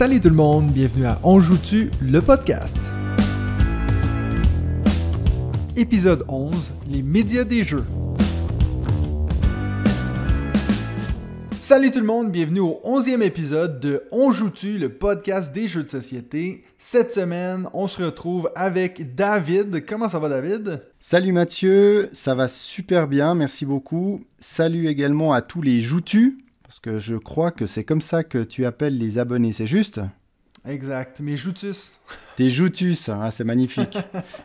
Salut tout le monde, bienvenue à On Joue-tu, le podcast. Épisode 11, les médias des jeux. Salut tout le monde, bienvenue au 11e épisode de On Joue-tu, le podcast des jeux de société. Cette semaine, on se retrouve avec David. Comment ça va, David? Salut Mathieu, ça va super bien, merci beaucoup. Salut également à tous les Joutu, parce que je crois que c'est comme ça que tu appelles les abonnés, c'est juste? Exact, mes Joutus. Des Joutus, hein, c'est magnifique.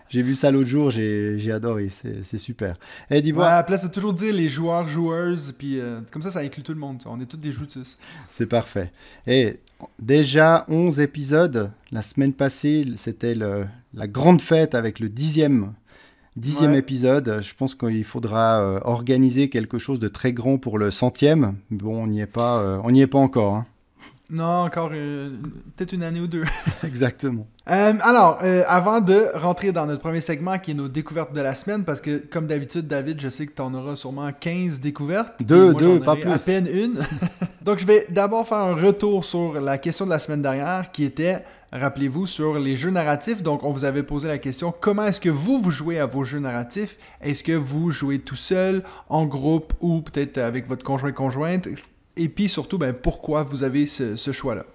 J'ai vu ça l'autre jour, j'ai adoré, c'est super. Et dis-moi... Ouais, à la place de toujours dire les joueurs, joueuses, puis comme ça inclut tout le monde. On est tous des Joutus. C'est parfait. Et déjà 11 épisodes, la semaine passée, c'était la grande fête avec le 10e épisode. Je pense qu'il faudra organiser quelque chose de très grand pour le 100e. Bon, on n'y est pas encore. Hein. Non, encore peut-être une année ou deux. Exactement. Alors, avant de rentrer dans notre premier segment qui est nos découvertes de la semaine, parce que comme d'habitude, David, je sais que tu en auras sûrement 15 découvertes. Deux, pas plus. À peine une. Donc, je vais d'abord faire un retour sur la question de la semaine dernière qui était... Rappelez-vous, sur les jeux narratifs, donc on vous avait posé la question, comment est-ce que vous jouez à vos jeux narratifs? Est-ce que vous jouez tout seul, en groupe ou peut-être avec votre conjointe? Et puis surtout, pourquoi vous avez ce choix-là?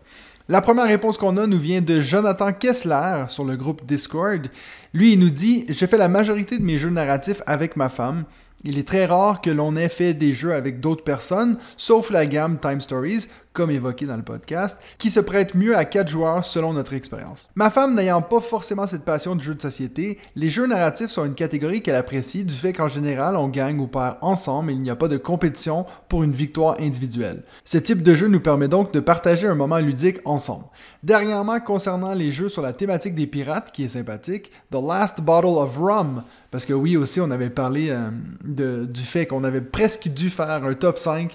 La première réponse qu'on a nous vient de Jonathan Kessler sur le groupe Discord. Lui, il nous dit « Je fais la majorité de mes jeux narratifs avec ma femme. Il est très rare que l'on ait fait des jeux avec d'autres personnes, sauf la gamme Time Stories, comme évoqué dans le podcast, qui se prête mieux à 4 joueurs selon notre expérience. Ma femme n'ayant pas forcément cette passion de jeux de société, les jeux narratifs sont une catégorie qu'elle apprécie du fait qu'en général, on gagne ou perd ensemble et il n'y a pas de compétition pour une victoire individuelle. Ce type de jeu nous permet donc de partager un moment ludique ensemble. Dernièrement, concernant les jeux sur la thématique des pirates, qui est sympathique, The Last Bottle of Rum, parce que oui aussi on avait parlé du fait qu'on avait presque dû faire un top 5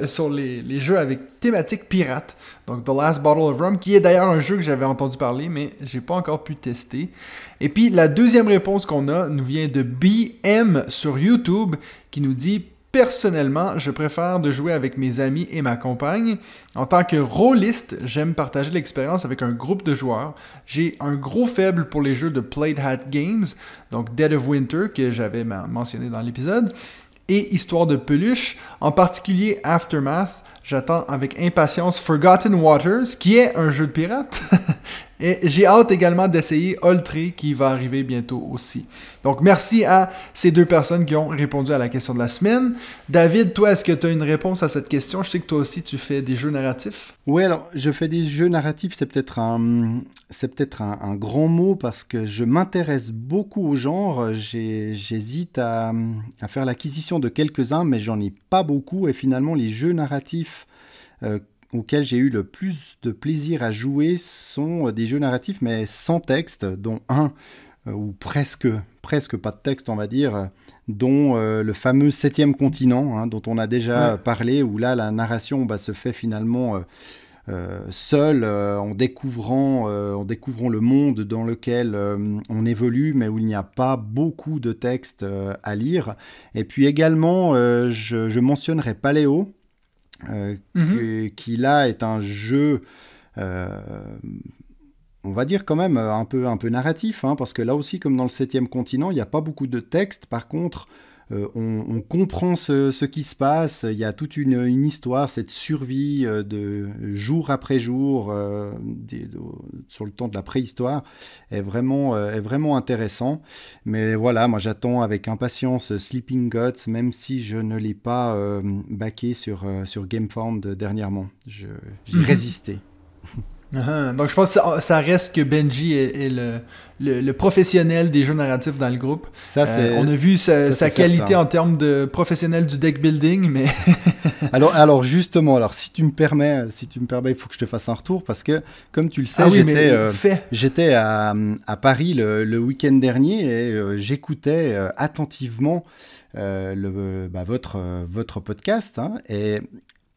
sur les jeux avec thématique pirate. Donc The Last Bottle of Rum, qui est d'ailleurs un jeu que j'avais entendu parler, mais j'ai pas encore pu tester. Et puis la deuxième réponse qu'on a nous vient de BM sur YouTube, qui nous dit... Personnellement, je préfère de jouer avec mes amis et ma compagne. En tant que rôliste, j'aime partager l'expérience avec un groupe de joueurs. J'ai un gros faible pour les jeux de Plaid Hat Games, donc Dead of Winter, que j'avais mentionné dans l'épisode, et Histoire de peluche, en particulier Aftermath. J'attends avec impatience Forgotten Waters, qui est un jeu de pirate. Et j'ai hâte également d'essayer Oltré, qui va arriver bientôt aussi. Donc, merci à ces deux personnes qui ont répondu à la question de la semaine. David, toi, est-ce que tu as une réponse à cette question? Je sais que toi aussi, tu fais des jeux narratifs. Oui, alors, je fais des jeux narratifs, c'est peut-être un grand mot parce que je m'intéresse beaucoup au genre. J'hésite à faire l'acquisition de quelques-uns, mais j'en ai pas beaucoup. Et finalement, les jeux narratifs auxquels j'ai eu le plus de plaisir à jouer sont des jeux narratifs, mais sans texte, dont un, ou presque pas de texte, on va dire, dont le fameux 7e continent, hein, dont on a déjà parlé, où là, la narration se fait finalement seule, en découvrant le monde dans lequel on évolue, mais où il n'y a pas beaucoup de texte à lire. Et puis également, je mentionnerai Paléo, qui là est un jeu, on va dire quand même un peu narratif, hein, parce que là aussi, comme dans le 7e continent, il n'y a pas beaucoup de texte. Par contre, on comprend ce qui se passe. Il y a toute une histoire, cette survie de jour après jour sur le temps de la préhistoire est vraiment intéressant. Mais voilà, moi j'attends avec impatience Sleeping Gods, même si je ne l'ai pas backé sur GameFound dernièrement. J'y résistais. Donc je pense que ça reste que Benji est le professionnel des jeux narratifs dans le groupe. On a vu sa qualité certain. En termes de professionnel du deck building, mais... alors justement, si tu me permets, il faut que je te fasse un retour, parce que comme tu le sais, j'étais à Paris le week-end dernier et j'écoutais attentivement votre podcast, hein, et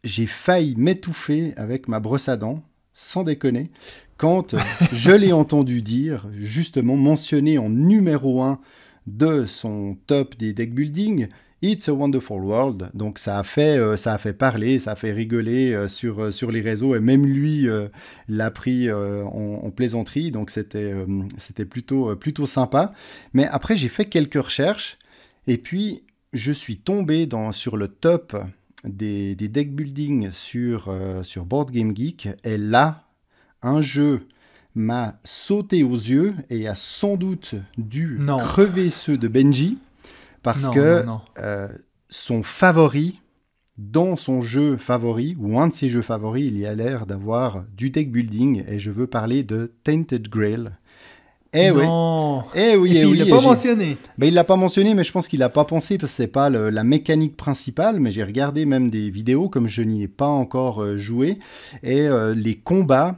j'ai failli m'étouffer avec ma brosse à dents, sans déconner, quand je l'ai entendu dire, justement, mentionné en numéro 1 de son top des deck building, It's a Wonderful World. Donc ça a fait parler, ça a fait rigoler sur les réseaux, et même lui l'a pris en plaisanterie, donc c'était plutôt sympa. Mais après j'ai fait quelques recherches, et puis je suis tombé sur le top des deck building sur Board Game Geek, et là, un jeu m'a sauté aux yeux et a sans doute dû crever ceux de Benji, parce que son favori, dans son jeu favori, ou un de ses jeux favoris, il y a l'air d'avoir du deck building, et je veux parler de Tainted Grail. Non. Oui, et puis il l'a pas mentionné. Ben, il l'a pas mentionné, mais je pense qu'il l'a pas pensé, parce que c'est pas la mécanique principale, mais j'ai regardé même des vidéos, comme je n'y ai pas encore joué, et les combats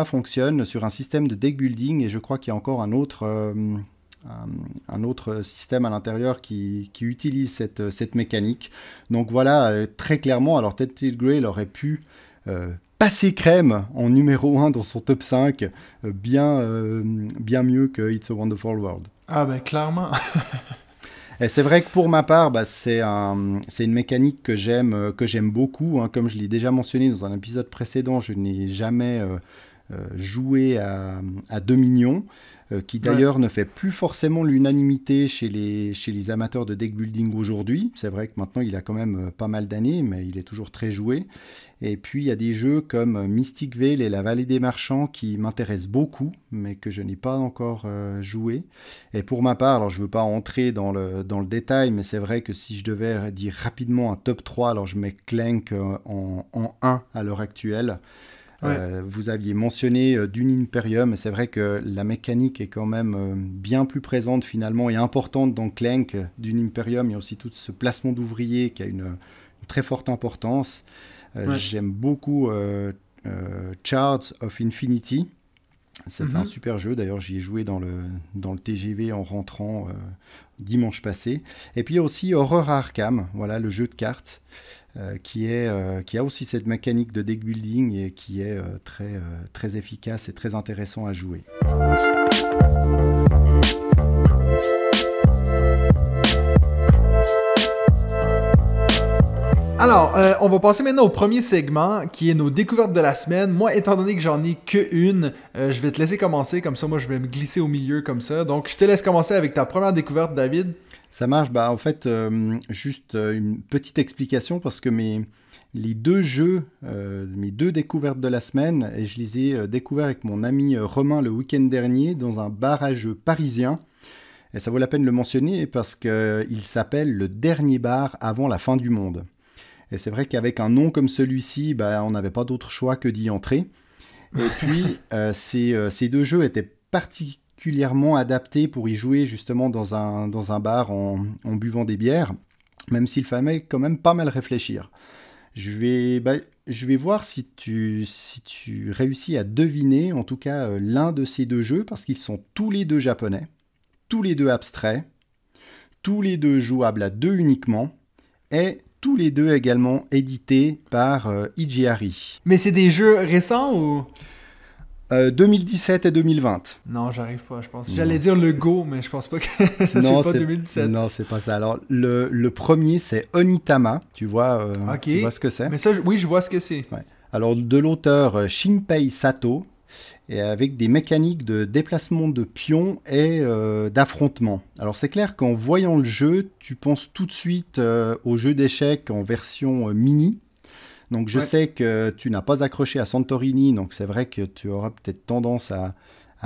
fonctionnent sur un système de deck building, et je crois qu'il y a encore un autre système à l'intérieur qui utilise cette mécanique. Donc voilà, très clairement, alors Tainted Grail aurait pu passer crème en numéro 1 dans son top 5, bien mieux que It's a Wonderful World. Ah ben clairement. Et c'est vrai que pour ma part, c'est une mécanique que j'aime beaucoup. Hein. Comme je l'ai déjà mentionné dans un épisode précédent, je n'ai jamais joué à Dominion, qui d'ailleurs ne fait plus forcément l'unanimité chez les amateurs de deck building aujourd'hui. C'est vrai que maintenant il a quand même pas mal d'années, mais il est toujours très joué. Et puis il y a des jeux comme Mystic Vale et la Vallée des Marchands qui m'intéressent beaucoup, mais que je n'ai pas encore joué. Et pour ma part, alors je ne veux pas entrer dans le détail, mais c'est vrai que si je devais dire rapidement un top 3, alors je mets Clank en 1 à l'heure actuelle. Vous aviez mentionné Dune Imperium, et c'est vrai que la mécanique est quand même bien plus présente finalement et importante dans Clank. Dune Imperium, il y a aussi tout ce placement d'ouvriers qui a une très forte importance. J'aime beaucoup Shards of Infinity. C'est un super jeu, d'ailleurs j'y ai joué dans le TGV en rentrant dimanche passé. Et puis il y a aussi Horror Arkham, voilà, le jeu de cartes, qui a aussi cette mécanique de deck building et qui est très efficace et très intéressant à jouer. Alors, on va passer maintenant au premier segment, qui est nos découvertes de la semaine. Moi, étant donné que j'en ai qu'une, je vais te laisser commencer, comme ça, moi, je vais me glisser au milieu comme ça. Donc, je te laisse commencer avec ta première découverte, David. Ça marche. En fait, juste une petite explication, parce que les deux jeux, mes deux découvertes de la semaine, et je les ai découverts avec mon ami Romain le week-end dernier dans un bar à jeux parisien. Et ça vaut la peine de le mentionner parce qu'il s'appelle le dernier bar avant la fin du monde. Et c'est vrai qu'avec un nom comme celui-ci, on n'avait pas d'autre choix que d'y entrer. Et puis, ces deux jeux étaient particulièrement adaptés pour y jouer justement dans un bar en buvant des bières, même s'il fallait quand même pas mal réfléchir. Je vais voir si tu réussis à deviner, en tout cas, l'un de ces deux jeux, parce qu'ils sont tous les deux japonais, tous les deux abstraits, tous les deux jouables à deux uniquement, et tous les deux également édités par Ijihari. Mais c'est des jeux récents ou 2017 et 2020. Non, j'arrive pas, je pense. J'allais dire le Go, mais je pense pas que c'est pas 2017. Non, c'est pas ça. Alors, le premier, c'est Onitama. Tu vois ce que c'est? Mais ça, oui, je vois ce que c'est. Ouais. Alors, de l'auteur Shinpei Sato, et avec des mécaniques de déplacement de pions et d'affrontement. Alors c'est clair qu'en voyant le jeu, tu penses tout de suite au jeu d'échecs en version mini. Donc je sais que tu n'as pas accroché à Santorini, donc c'est vrai que tu auras peut-être tendance à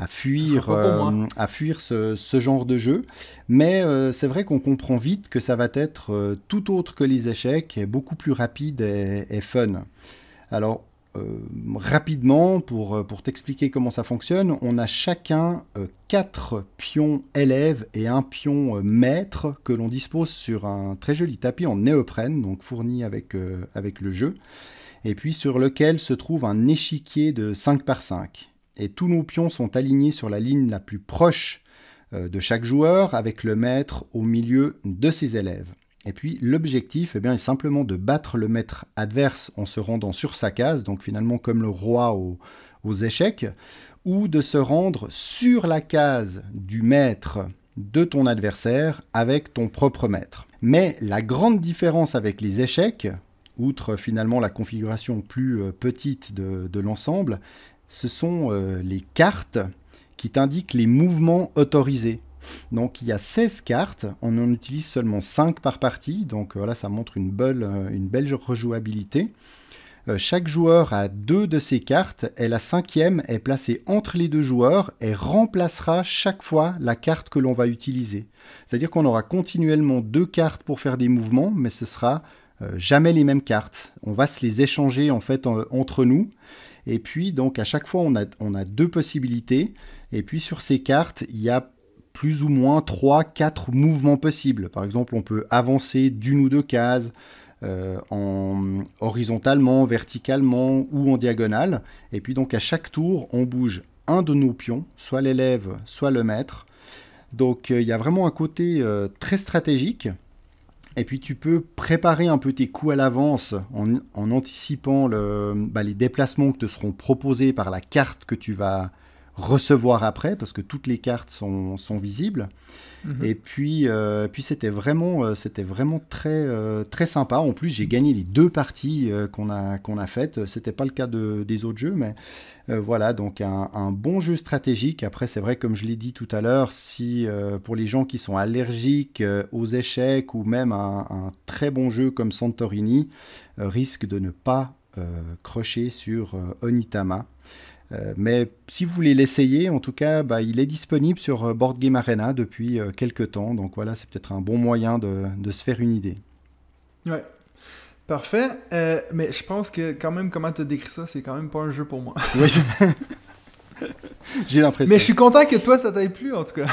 fuir ce genre de jeu. Mais c'est vrai qu'on comprend vite que ça va être tout autre que les échecs, et beaucoup plus rapide et fun. Alors, rapidement, pour t'expliquer comment ça fonctionne, on a chacun 4 pions élèves et un pion maître que l'on dispose sur un très joli tapis en néoprène, donc fourni avec le jeu, et puis sur lequel se trouve un échiquier de 5 par 5. Et tous nos pions sont alignés sur la ligne la plus proche de chaque joueur, avec le maître au milieu de ses élèves. Et puis l'objectif est simplement de battre le maître adverse en se rendant sur sa case, donc finalement comme le roi aux échecs, ou de se rendre sur la case du maître de ton adversaire avec ton propre maître. Mais la grande différence avec les échecs, outre finalement la configuration plus petite de l'ensemble, ce sont les cartes qui t'indiquent les mouvements autorisés. Donc il y a 16 cartes, on en utilise seulement 5 par partie, donc voilà, ça montre une belle rejouabilité. Chaque joueur a 2 de ces cartes et la 5e est placée entre les 2 joueurs et remplacera chaque fois la carte que l'on va utiliser. C'est-à-dire qu'on aura continuellement 2 cartes pour faire des mouvements, mais ce sera jamais les mêmes cartes. On va se les échanger en fait entre nous. Et puis donc à chaque fois on a 2 possibilités. Et puis sur ces cartes, il y a plus ou moins 3-4 mouvements possibles. Par exemple, on peut avancer d'une ou 2 cases, horizontalement, verticalement ou en diagonale. Et puis donc à chaque tour, on bouge un de nos pions, soit l'élève, soit le maître. Donc il y a vraiment un côté très stratégique. Et puis tu peux préparer un peu tes coups à l'avance en anticipant les déplacements qui te seront proposés par la carte que tu vas recevoir après, parce que toutes les cartes sont visibles. Et puis c'était vraiment très sympa. En plus, j'ai gagné les 2 parties qu'on a faites. C'était pas le cas des autres jeux, mais voilà, donc un bon jeu stratégique. Après, c'est vrai, comme je l'ai dit tout à l'heure, si pour les gens qui sont allergiques aux échecs ou même un très bon jeu comme Santorini risque de ne pas crocher sur Onitama. Mais si vous voulez l'essayer, en tout cas, il est disponible sur Board Game Arena depuis quelques temps. Donc voilà, c'est peut-être un bon moyen de se faire une idée. Ouais, parfait. Mais je pense que quand même, comment tu as décrit ça, c'est quand même pas un jeu pour moi. Oui, j'ai l'impression. Mais je suis content que toi, ça t'aille plu, en tout cas.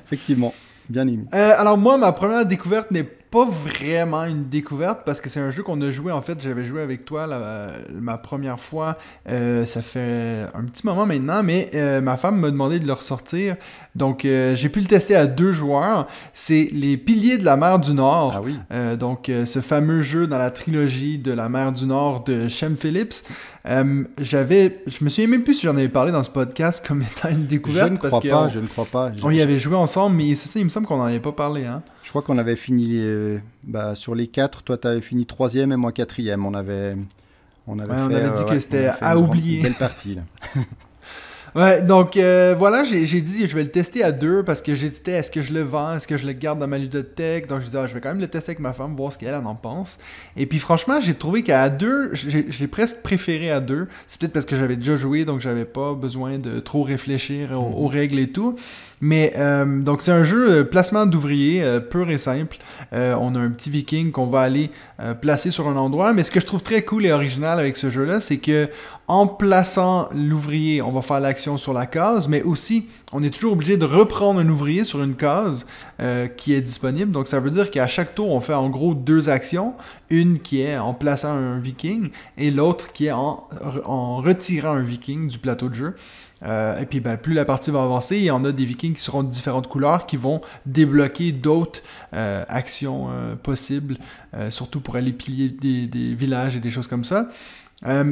Effectivement, bien aimé. Alors moi, ma première découverte n'est pas vraiment une découverte parce que c'est un jeu qu'on a joué. En fait, j'avais joué avec toi ma première fois. Ça fait un petit moment maintenant, mais ma femme m'a demandé de le ressortir. Donc, j'ai pu le tester à 2 joueurs. C'est Les Piliers de la Mer du Nord. Ah oui. Donc, ce fameux jeu dans la trilogie de la Mer du Nord de Shem Phillips. Je me souviens même plus si j'en avais parlé dans ce podcast comme étant une découverte. Je ne crois pas. On y avait joué ensemble, mais c'est ça, il me semble qu'on n'en avait pas parlé. Hein? Je crois qu'on avait fini sur les 4. Toi, tu avais fini 3e et moi 4e. On avait dit que c'était à oublier. Une belle partie, là. Ouais, donc voilà, j'ai dit je vais le tester à 2 parce que j'hésitais, est-ce que je le vends, est-ce que je le garde dans ma ludothèque. Donc je disais, je vais quand même le tester avec ma femme, voir ce qu'elle en pense. Et puis franchement, j'ai trouvé qu'à 2, je l'ai presque préféré à 2. C'est peut-être parce que j'avais déjà joué, donc j'avais pas besoin de trop réfléchir aux règles et tout. Mais donc c'est un jeu placement d'ouvriers pur et simple. On a un petit viking qu'on va aller placer sur un endroit. Mais ce que je trouve très cool et original avec ce jeu-là, c'est que en plaçant l'ouvrier, on va faire l'action sur la case, mais aussi on est toujours obligé de reprendre un ouvrier sur une case qui est disponible. Donc ça veut dire qu'à chaque tour, on fait en gros 2 actions. Une qui est en plaçant un viking et l'autre qui est en retirant un viking du plateau de jeu. Et puis plus la partie va avancer, il y en a des vikings qui seront de différentes couleurs qui vont débloquer d'autres actions possibles, surtout pour aller piller des villages et des choses comme ça.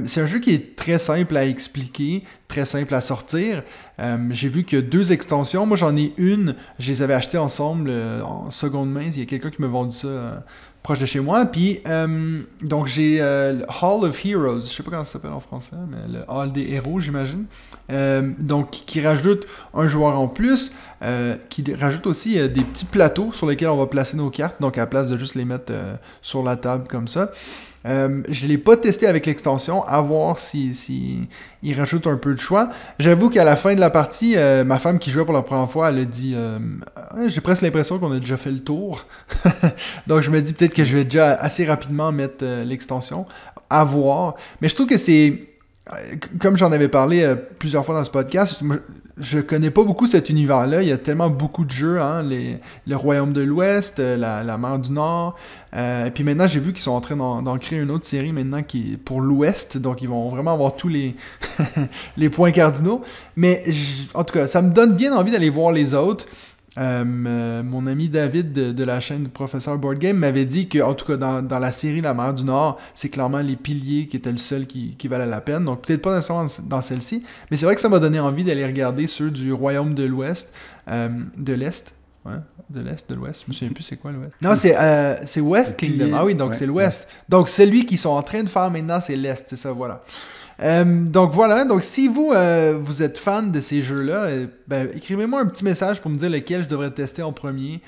C'est un jeu qui est très simple à expliquer, très simple à sortir. J'ai vu qu'il y a 2 extensions. Moi, j'en ai une. Je les avais achetées ensemble en seconde main. Il y a quelqu'un qui m'a vendu ça proche de chez moi. Puis, donc, j'ai le Hall of Heroes. Je sais pas comment ça s'appelle en français, mais le Hall des héros, j'imagine. Donc, qui rajoute un joueur en plus, qui rajoute aussi des petits plateaux sur lesquels on va placer nos cartes. Donc, à la place de juste les mettre sur la table comme ça. Je ne l'ai pas testé avec l'extension, à voir si il rajoute un peu de choix. J'avoue qu'à la fin de la partie, ma femme qui jouait pour la première fois, elle a dit j'ai presque l'impression qu'on a déjà fait le tour. Donc je me dis peut-être que je vais déjà assez rapidement mettre l'extension, à voir. Mais je trouve que c'est, comme j'en avais parlé plusieurs fois dans ce podcast, je connais pas beaucoup cet univers-là. Il y a tellement beaucoup de jeux, hein, le Royaume de l'Ouest, la Mer du Nord. Et puis maintenant, j'ai vu qu'ils sont en train d'en créer une autre série maintenant qui est pour l'Ouest. Donc, ils vont vraiment avoir tous les, les points cardinaux. Mais en tout cas, ça me donne bien envie d'aller voir les autres. Mon ami David de la chaîne Professeur Board Game m'avait dit que, en tout cas, dans la série La Mer du Nord, c'est clairement les Piliers qui étaient le seul qui valait la peine. Donc, peut-être pas nécessairement dans celle-ci, mais c'est vrai que ça m'a donné envie d'aller regarder ceux du Royaume de l'Ouest, de l'Est. Ouais, de l'Est, de l'Ouest. Je me souviens plus c'est quoi l'Ouest. Non, c'est West Kingdom. Ah oui, donc c'est l'Ouest. Donc celui qu'ils sont en train de faire maintenant, c'est l'Est, c'est ça, voilà. Donc voilà, donc si vous êtes fan de ces jeux-là, écrivez-moi un petit message pour me dire lequel je devrais tester en premier,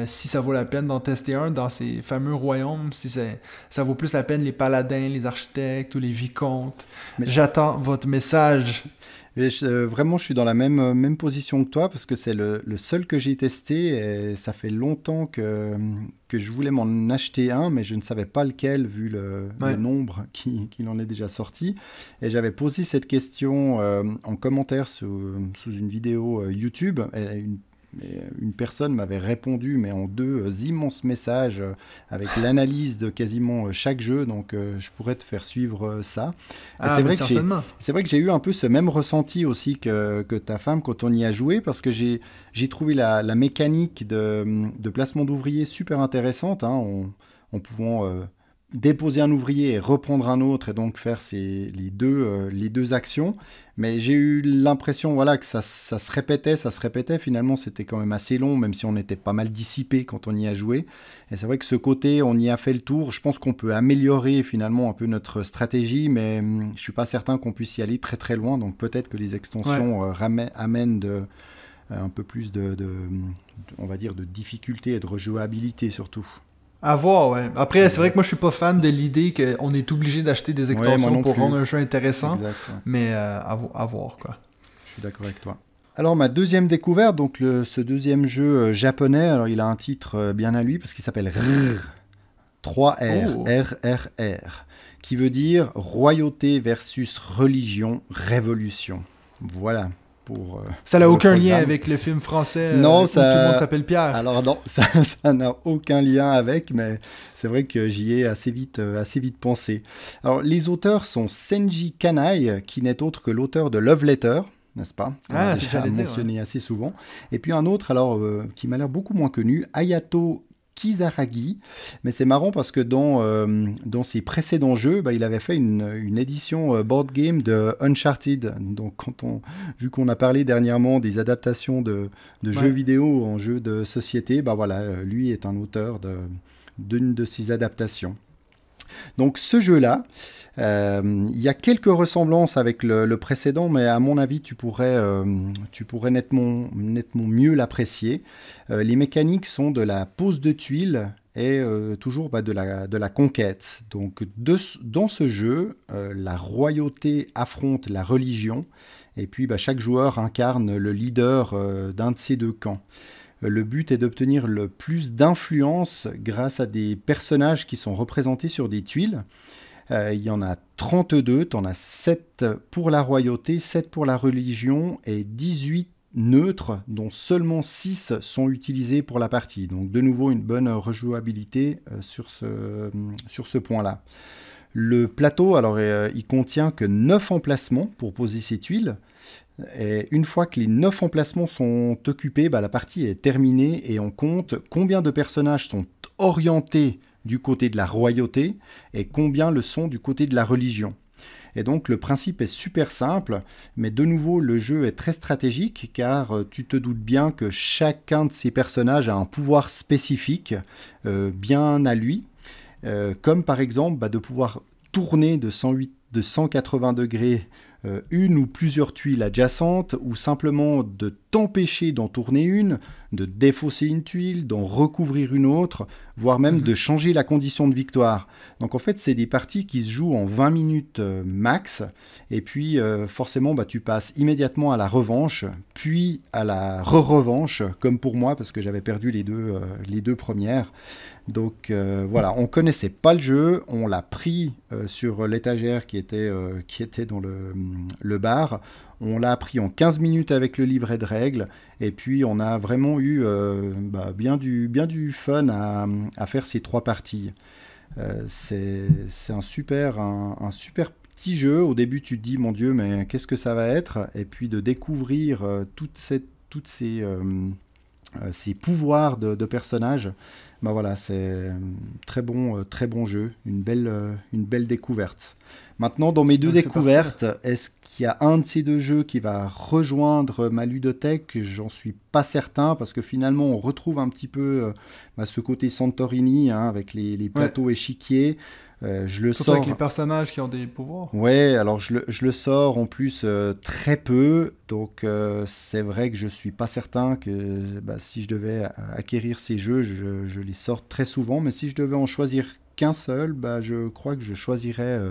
si ça vaut la peine d'en tester un dans ces fameux royaumes, si ça vaut plus la peine les paladins, les architectes ou les vicomtes. J'attends votre message. Vraiment, je suis dans la même position que toi parce que c'est le seul que j'ai testé et ça fait longtemps que je voulais m'en acheter un, mais je ne savais pas lequel vu le nombre qu'il en est déjà sorti. Et j'avais posé cette question en commentaire sous une vidéo YouTube. Une personne m'avait répondu, mais en 2 immenses messages avec l'analyse de quasiment chaque jeu, donc je pourrais te faire suivre ça. C'est vrai que j'ai eu un peu ce même ressenti aussi que ta femme quand on y a joué, parce que j'ai trouvé la mécanique de placement d'ouvriers super intéressante, hein, en pouvant déposer un ouvrier et reprendre un autre et donc faire les deux actions. Mais j'ai eu l'impression que ça se répétait. Finalement, c'était quand même assez long, même si on était pas mal dissipé quand on y a joué. Et c'est vrai que ce côté, on y a fait le tour. Je pense qu'on peut améliorer finalement un peu notre stratégie, mais je suis pas certain qu'on puisse y aller très très loin. Donc peut-être que les extensions amènent un peu plus on va dire, de difficulté et de rejouabilité surtout. À voir, ouais. Après, c'est vrai que moi, je suis pas fan de l'idée qu'on est obligé d'acheter des extensions pour rendre un jeu intéressant. Exact, ouais. Mais à voir, quoi. Je suis d'accord avec toi. Alors, ma deuxième découverte, donc ce deuxième jeu japonais, alors il a un titre bien à lui parce qu'il s'appelle RRR, 3R, RRR, qui veut dire Royauté versus Religion, Révolution. Voilà. Ça n'a aucun lien avec le film français où tout le monde s'appelle Pierre. Alors non, ça n'a aucun lien avec, mais c'est vrai que j'y ai assez vite pensé. Alors les auteurs sont Senji Kanai, qui n'est autre que l'auteur de Love Letter, n'est-ce pas? C'est déjà mentionné assez souvent. Et puis un autre, qui m'a l'air beaucoup moins connu, Hayato Kisaragi, mais c'est marrant parce que dans ses précédents jeux, il avait fait une édition board game de Uncharted. Donc vu qu'on a parlé dernièrement des adaptations de jeux vidéo en jeux de société, lui est un auteur d'une de ces adaptations. Donc ce jeu-là, il y a quelques ressemblances avec le précédent, mais à mon avis, tu pourrais nettement mieux l'apprécier. Les mécaniques sont de la pose de tuiles et toujours de la conquête. Donc dans ce jeu, la royauté affronte la religion, et puis chaque joueur incarne le leader d'un de ces deux camps. Le but est d'obtenir le plus d'influence grâce à des personnages qui sont représentés sur des tuiles. Il y en a 32, tu en as 7 pour la royauté, 7 pour la religion et 18 neutres, dont seulement 6 sont utilisés pour la partie. Donc de nouveau une bonne rejouabilité sur ce point-là. Le plateau, il contient que 9 emplacements pour poser ces tuiles. Et une fois que les 9 emplacements sont occupés, la partie est terminée et on compte combien de personnages sont orientés du côté de la royauté et combien le sont du côté de la religion. Et donc le principe est super simple, mais de nouveau le jeu est très stratégique car tu te doutes bien que chacun de ces personnages a un pouvoir spécifique bien à lui, comme par exemple de pouvoir tourner de 180 degrés une ou plusieurs tuiles adjacentes, ou simplement de t'empêcher d'en tourner une, de défausser une tuile, d'en recouvrir une autre, voire même de changer la condition de victoire. Donc en fait, c'est des parties qui se jouent en 20 minutes max, et puis forcément, tu passes immédiatement à la revanche, puis à la re-revanche, comme pour moi, parce que j'avais perdu les deux premières. Donc voilà, on connaissait pas le jeu, on l'a pris sur l'étagère qui était dans le bar, on l'a appris en 15 minutes avec le livret de règles, et puis on a vraiment eu bien du fun à faire ces 3 parties. C'est un super petit jeu. Au début tu te dis mon Dieu, mais qu'est-ce que ça va être, et puis de découvrir toutes ces pouvoirs de personnages. Voilà, c'est très bon jeu, une belle découverte. Maintenant, dans mes deux Donc, c'est découvertes, est-ce qu'il y a un de ces deux jeux qui va rejoindre ma ludothèque? J'en suis pas certain, parce que finalement, on retrouve un petit peu ce côté Santorini, hein, avec les plateaux échiquiers. Je le Surtout sors... avec les personnages qui ont des pouvoirs. Ouais, alors je le sors en plus très peu, donc c'est vrai que je suis pas certain que si je devais acquérir ces jeux, je les sors très souvent, mais si je devais en choisir qu'un seul, je crois que je choisirais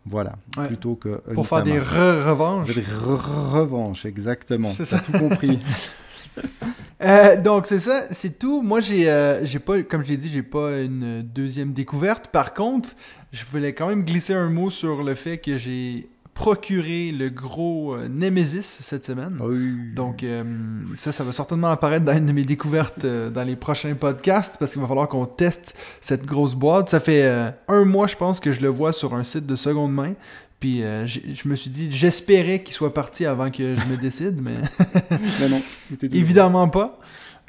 voilà, plutôt que pour faire des revanches. Des revanches, exactement. C'est ça. T'as tout compris. Donc c'est ça, c'est tout. Moi j'ai pas, comme je l'ai dit, j'ai pas une deuxième découverte. Par contre, je voulais quand même glisser un mot sur le fait que j'ai procuré le gros Nemesis cette semaine. Oui. Donc ça va certainement apparaître dans une de mes découvertes dans les prochains podcasts, parce qu'il va falloir qu'on teste cette grosse boîte. Ça fait 1 mois, je pense, que je le vois sur un site de seconde main. Puis je me suis dit, j'espérais qu'il soit parti avant que je me décide, mais non, évidemment pas.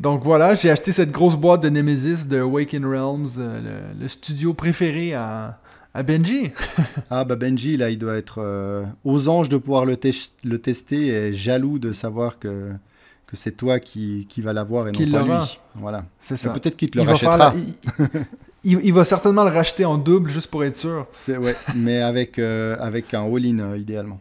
Donc voilà, j'ai acheté cette grosse boîte de Nemesis de Awaken Realms, le studio préféré à Benji. Benji, là, il doit être aux anges de pouvoir le tester, et jaloux de savoir que c'est toi qui va l'avoir et non pas lui. Voilà. C'est ça. Peut-être qu'il te le rachètera. Il va certainement le racheter en double, juste pour être sûr. Ouais, mais avec un all-in, idéalement.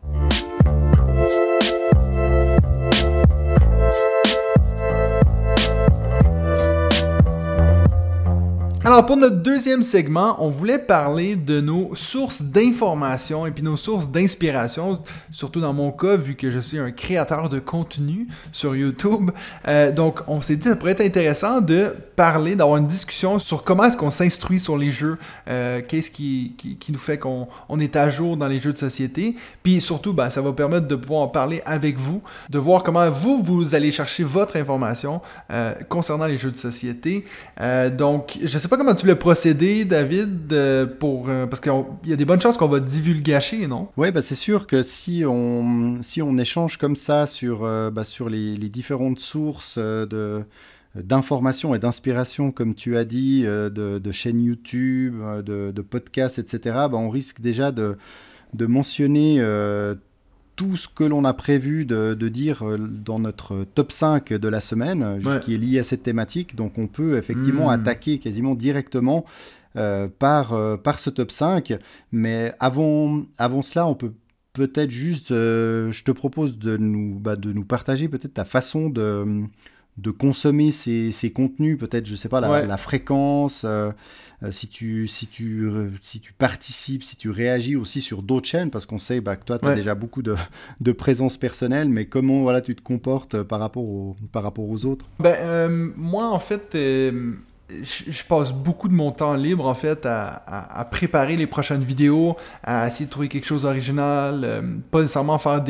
Alors, pour notre deuxième segment, on voulait parler de nos sources d'information et puis nos sources d'inspiration, surtout dans mon cas, vu que je suis un créateur de contenu sur YouTube. Donc, on s'est dit que ça pourrait être intéressant de parler, d'avoir une discussion sur comment est-ce qu'on s'instruit sur les jeux, qu'est-ce qui nous fait qu'on est à jour dans les jeux de société. Puis surtout, ça va permettre de pouvoir en parler avec vous, de voir comment vous allez chercher votre information concernant les jeux de société. Donc, je sais pas comment tu voulais procéder, David, parce qu'il y a des bonnes chances qu'on va divulgacher, non? Oui, c'est sûr que si on échange comme ça sur les différentes sources d'informations et d'inspiration, comme tu as dit, de chaînes YouTube, de podcasts, etc., on risque déjà de mentionner tout ce que l'on a prévu de dire dans notre top 5 de la semaine, qui est lié à cette thématique. Donc on peut effectivement attaquer quasiment directement par ce top 5. Mais avant cela, on peut-être juste, je te propose de nous partager peut-être ta façon de consommer ces contenus, peut-être, je sais pas, la fréquence, si tu participes, si tu réagis aussi sur d'autres chaînes, parce qu'on sait que toi, tu as déjà beaucoup de présence personnelle, mais comment tu te comportes par rapport aux autres? Moi, en fait, je passe beaucoup de mon temps libre, en fait, à préparer les prochaines vidéos, à essayer de trouver quelque chose d'original, pas nécessairement faire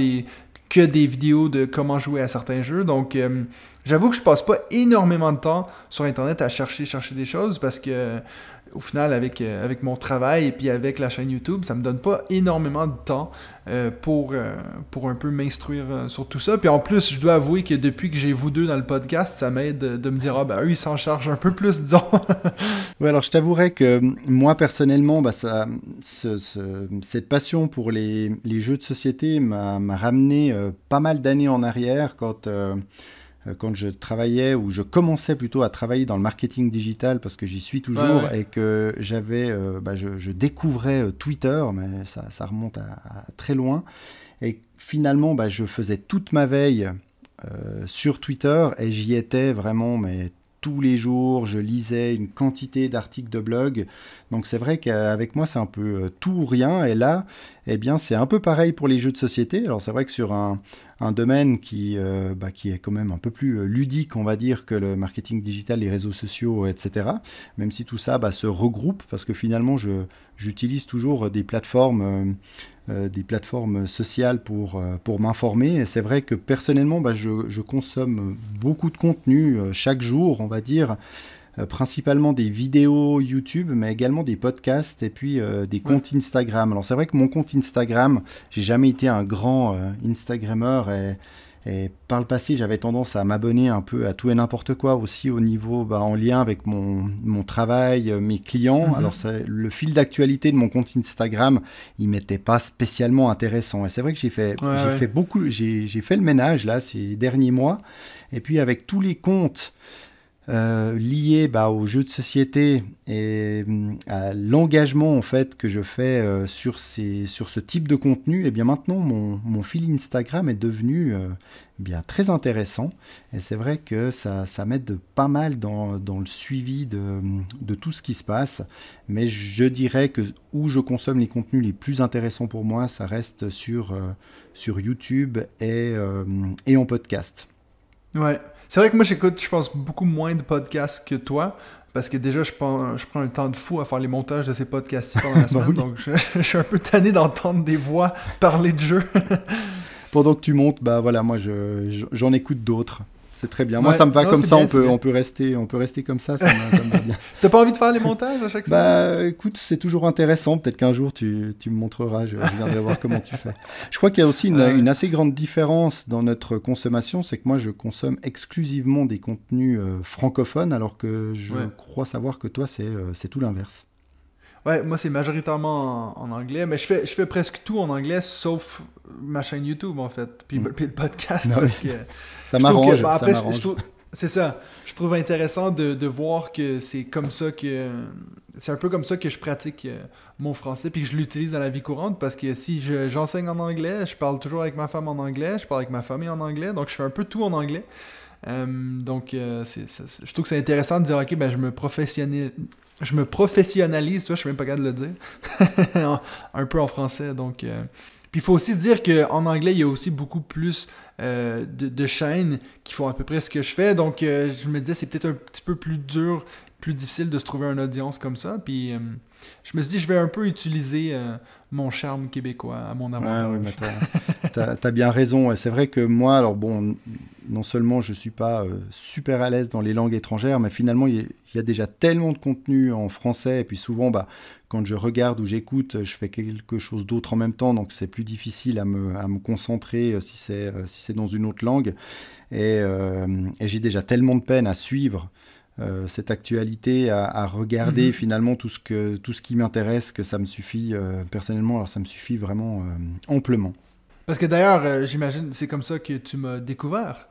que des vidéos de comment jouer à certains jeux. Donc, j'avoue que je passe pas énormément de temps sur Internet à chercher des choses, parce que au final, avec mon travail et puis avec la chaîne YouTube, ça me donne pas énormément de temps pour un peu m'instruire sur tout ça. Puis en plus, je dois avouer que depuis que j'ai vous deux dans le podcast, ça m'aide de me dire, eux, ils s'en chargent un peu plus, disons. Oui, alors je t'avouerais que moi, personnellement, cette passion pour les jeux de société m'a ramené pas mal d'années en arrière, quand je travaillais, ou je commençais plutôt à travailler dans le marketing digital, parce que j'y suis toujours, et que je découvrais Twitter, mais ça remonte à très loin. Et finalement, je faisais toute ma veille sur Twitter, et j'y étais vraiment, mais tous les jours, je lisais une quantité d'articles de blog. Donc c'est vrai qu'avec moi, c'est un peu tout ou rien. Et là, c'est un peu pareil pour les jeux de société. Alors c'est vrai que sur un domaine qui est quand même un peu plus ludique, on va dire, que le marketing digital, les réseaux sociaux, etc. Même si tout ça se regroupe, parce que finalement, j'utilise toujours des plateformes sociales pour m'informer. Et c'est vrai que personnellement, je consomme beaucoup de contenu chaque jour, on va dire, principalement des vidéos YouTube, mais également des podcasts et puis des comptes Instagram. Alors c'est vrai que mon compte Instagram, j'ai jamais été un grand Instagrammeur, Et par le passé, j'avais tendance à m'abonner un peu à tout et n'importe quoi, aussi au niveau en lien avec mon travail, mes clients. Alors le fil d'actualité de mon compte Instagram, il m'était pas spécialement intéressant. Et c'est vrai que j'ai fait le ménage là ces derniers mois. Et puis avec tous les comptes liés aux jeux de société et à l'engagement en fait que je fais sur ce type de contenu, et bien maintenant mon fil Instagram est devenu très intéressant, et c'est vrai que ça m'aide pas mal dans le suivi de tout ce qui se passe, mais je dirais que où je consomme les contenus les plus intéressants pour moi, ça reste sur YouTube et en podcast. Ouais. C'est vrai que moi, j'écoute, je pense, beaucoup moins de podcasts que toi, parce que déjà, je prends un temps de fou à faire les montages de ces podcasts-ci pendant la semaine, oui. donc je suis un peu tanné d'entendre des voix parler de jeux. Pendant que tu montes, moi, j'en écoute d'autres. C'est très bien. Moi, Ouais, ça me va comme ça. bien, On peut rester comme ça. Ça me va bien. T'as pas envie de faire les montages à chaque semaine? Écoute, c'est toujours intéressant. Peut-être qu'un jour, tu me montreras. Je viendrai voir comment tu fais. Je crois qu'il y a aussi une assez grande différence dans notre consommation. C'est que moi, je consomme exclusivement des contenus francophones, alors que je crois savoir que toi, c'est tout l'inverse. Ouais, moi, c'est majoritairement en anglais, mais je fais presque tout en anglais, sauf ma chaîne YouTube, en fait, puis le podcast, parce que... Ça m'arrange, c'est ça. Je trouve intéressant de voir que c'est comme ça que... C'est un peu comme ça que je pratique mon français, puis que je l'utilise dans la vie courante, parce que si j'enseigne en anglais, je parle toujours avec ma femme en anglais, je parle avec ma famille en anglais, donc je fais un peu tout en anglais. Je trouve que c'est intéressant de dire, ok, ben je me professionnalise, tu vois, je suis même pas capable de le dire, un peu en français, donc... Puis il faut aussi se dire qu'en anglais, il y a aussi beaucoup plus de chaînes qui font à peu près ce que je fais, donc je me disais c'est peut-être un petit peu plus dur, plus difficile de se trouver une audience comme ça, puis je me suis dit je vais un peu utiliser mon charme québécois à mon avantage. Ouais, mais t'as bien raison, et c'est vrai que moi, alors bon, non seulement je suis pas super à l'aise dans les langues étrangères, mais finalement il y a déjà tellement de contenu en français, et puis souvent quand je regarde ou j'écoute, je fais quelque chose d'autre en même temps, donc c'est plus difficile à me concentrer si c'est dans une autre langue, et j'ai déjà tellement de peine à suivre cette actualité, à regarder finalement tout ce qui m'intéresse, que ça me suffit personnellement, alors ça me suffit vraiment amplement. Parce que d'ailleurs, j'imagine, c'est comme ça que tu m'as découvert.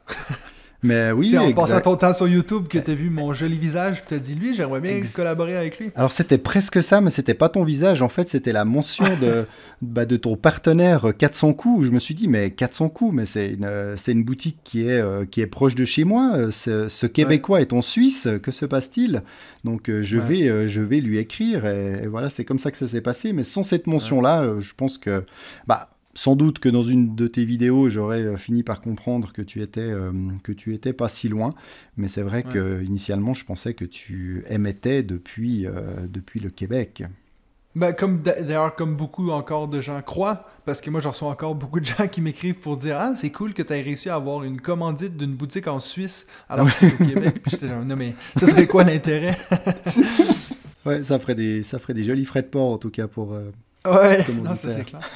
Mais oui, c'est en passant ton temps sur YouTube que tu as vu mon joli visage, puis tu as dit, lui, j'aimerais bien collaborer avec lui. Alors c'était presque ça, mais c'était pas ton visage. En fait, c'était la mention de ton partenaire 400 coups. Je me suis dit, mais 400 coups, mais c'est une boutique qui est proche de chez moi. Ce Québécois est en Suisse. Que se passe-t-il? Donc je vais lui écrire. Et voilà, c'est comme ça que ça s'est passé. Mais sans cette mention-là, je pense que... sans doute que dans une de tes vidéos, j'aurais fini par comprendre que tu étais pas si loin. Mais c'est vrai que initialement, je pensais que tu émettais depuis le Québec. D'ailleurs, comme beaucoup encore de gens croient, parce que moi, je reçois encore beaucoup de gens qui m'écrivent pour dire « Ah, c'est cool que tu aies réussi à avoir une commandite d'une boutique en Suisse alors que tu es au Québec. » Puis j'étais genre « Non, mais ça serait quoi l'intérêt? » Ouais, ça ferait des jolis frais de port, en tout cas, pour... non, ça c'est clair.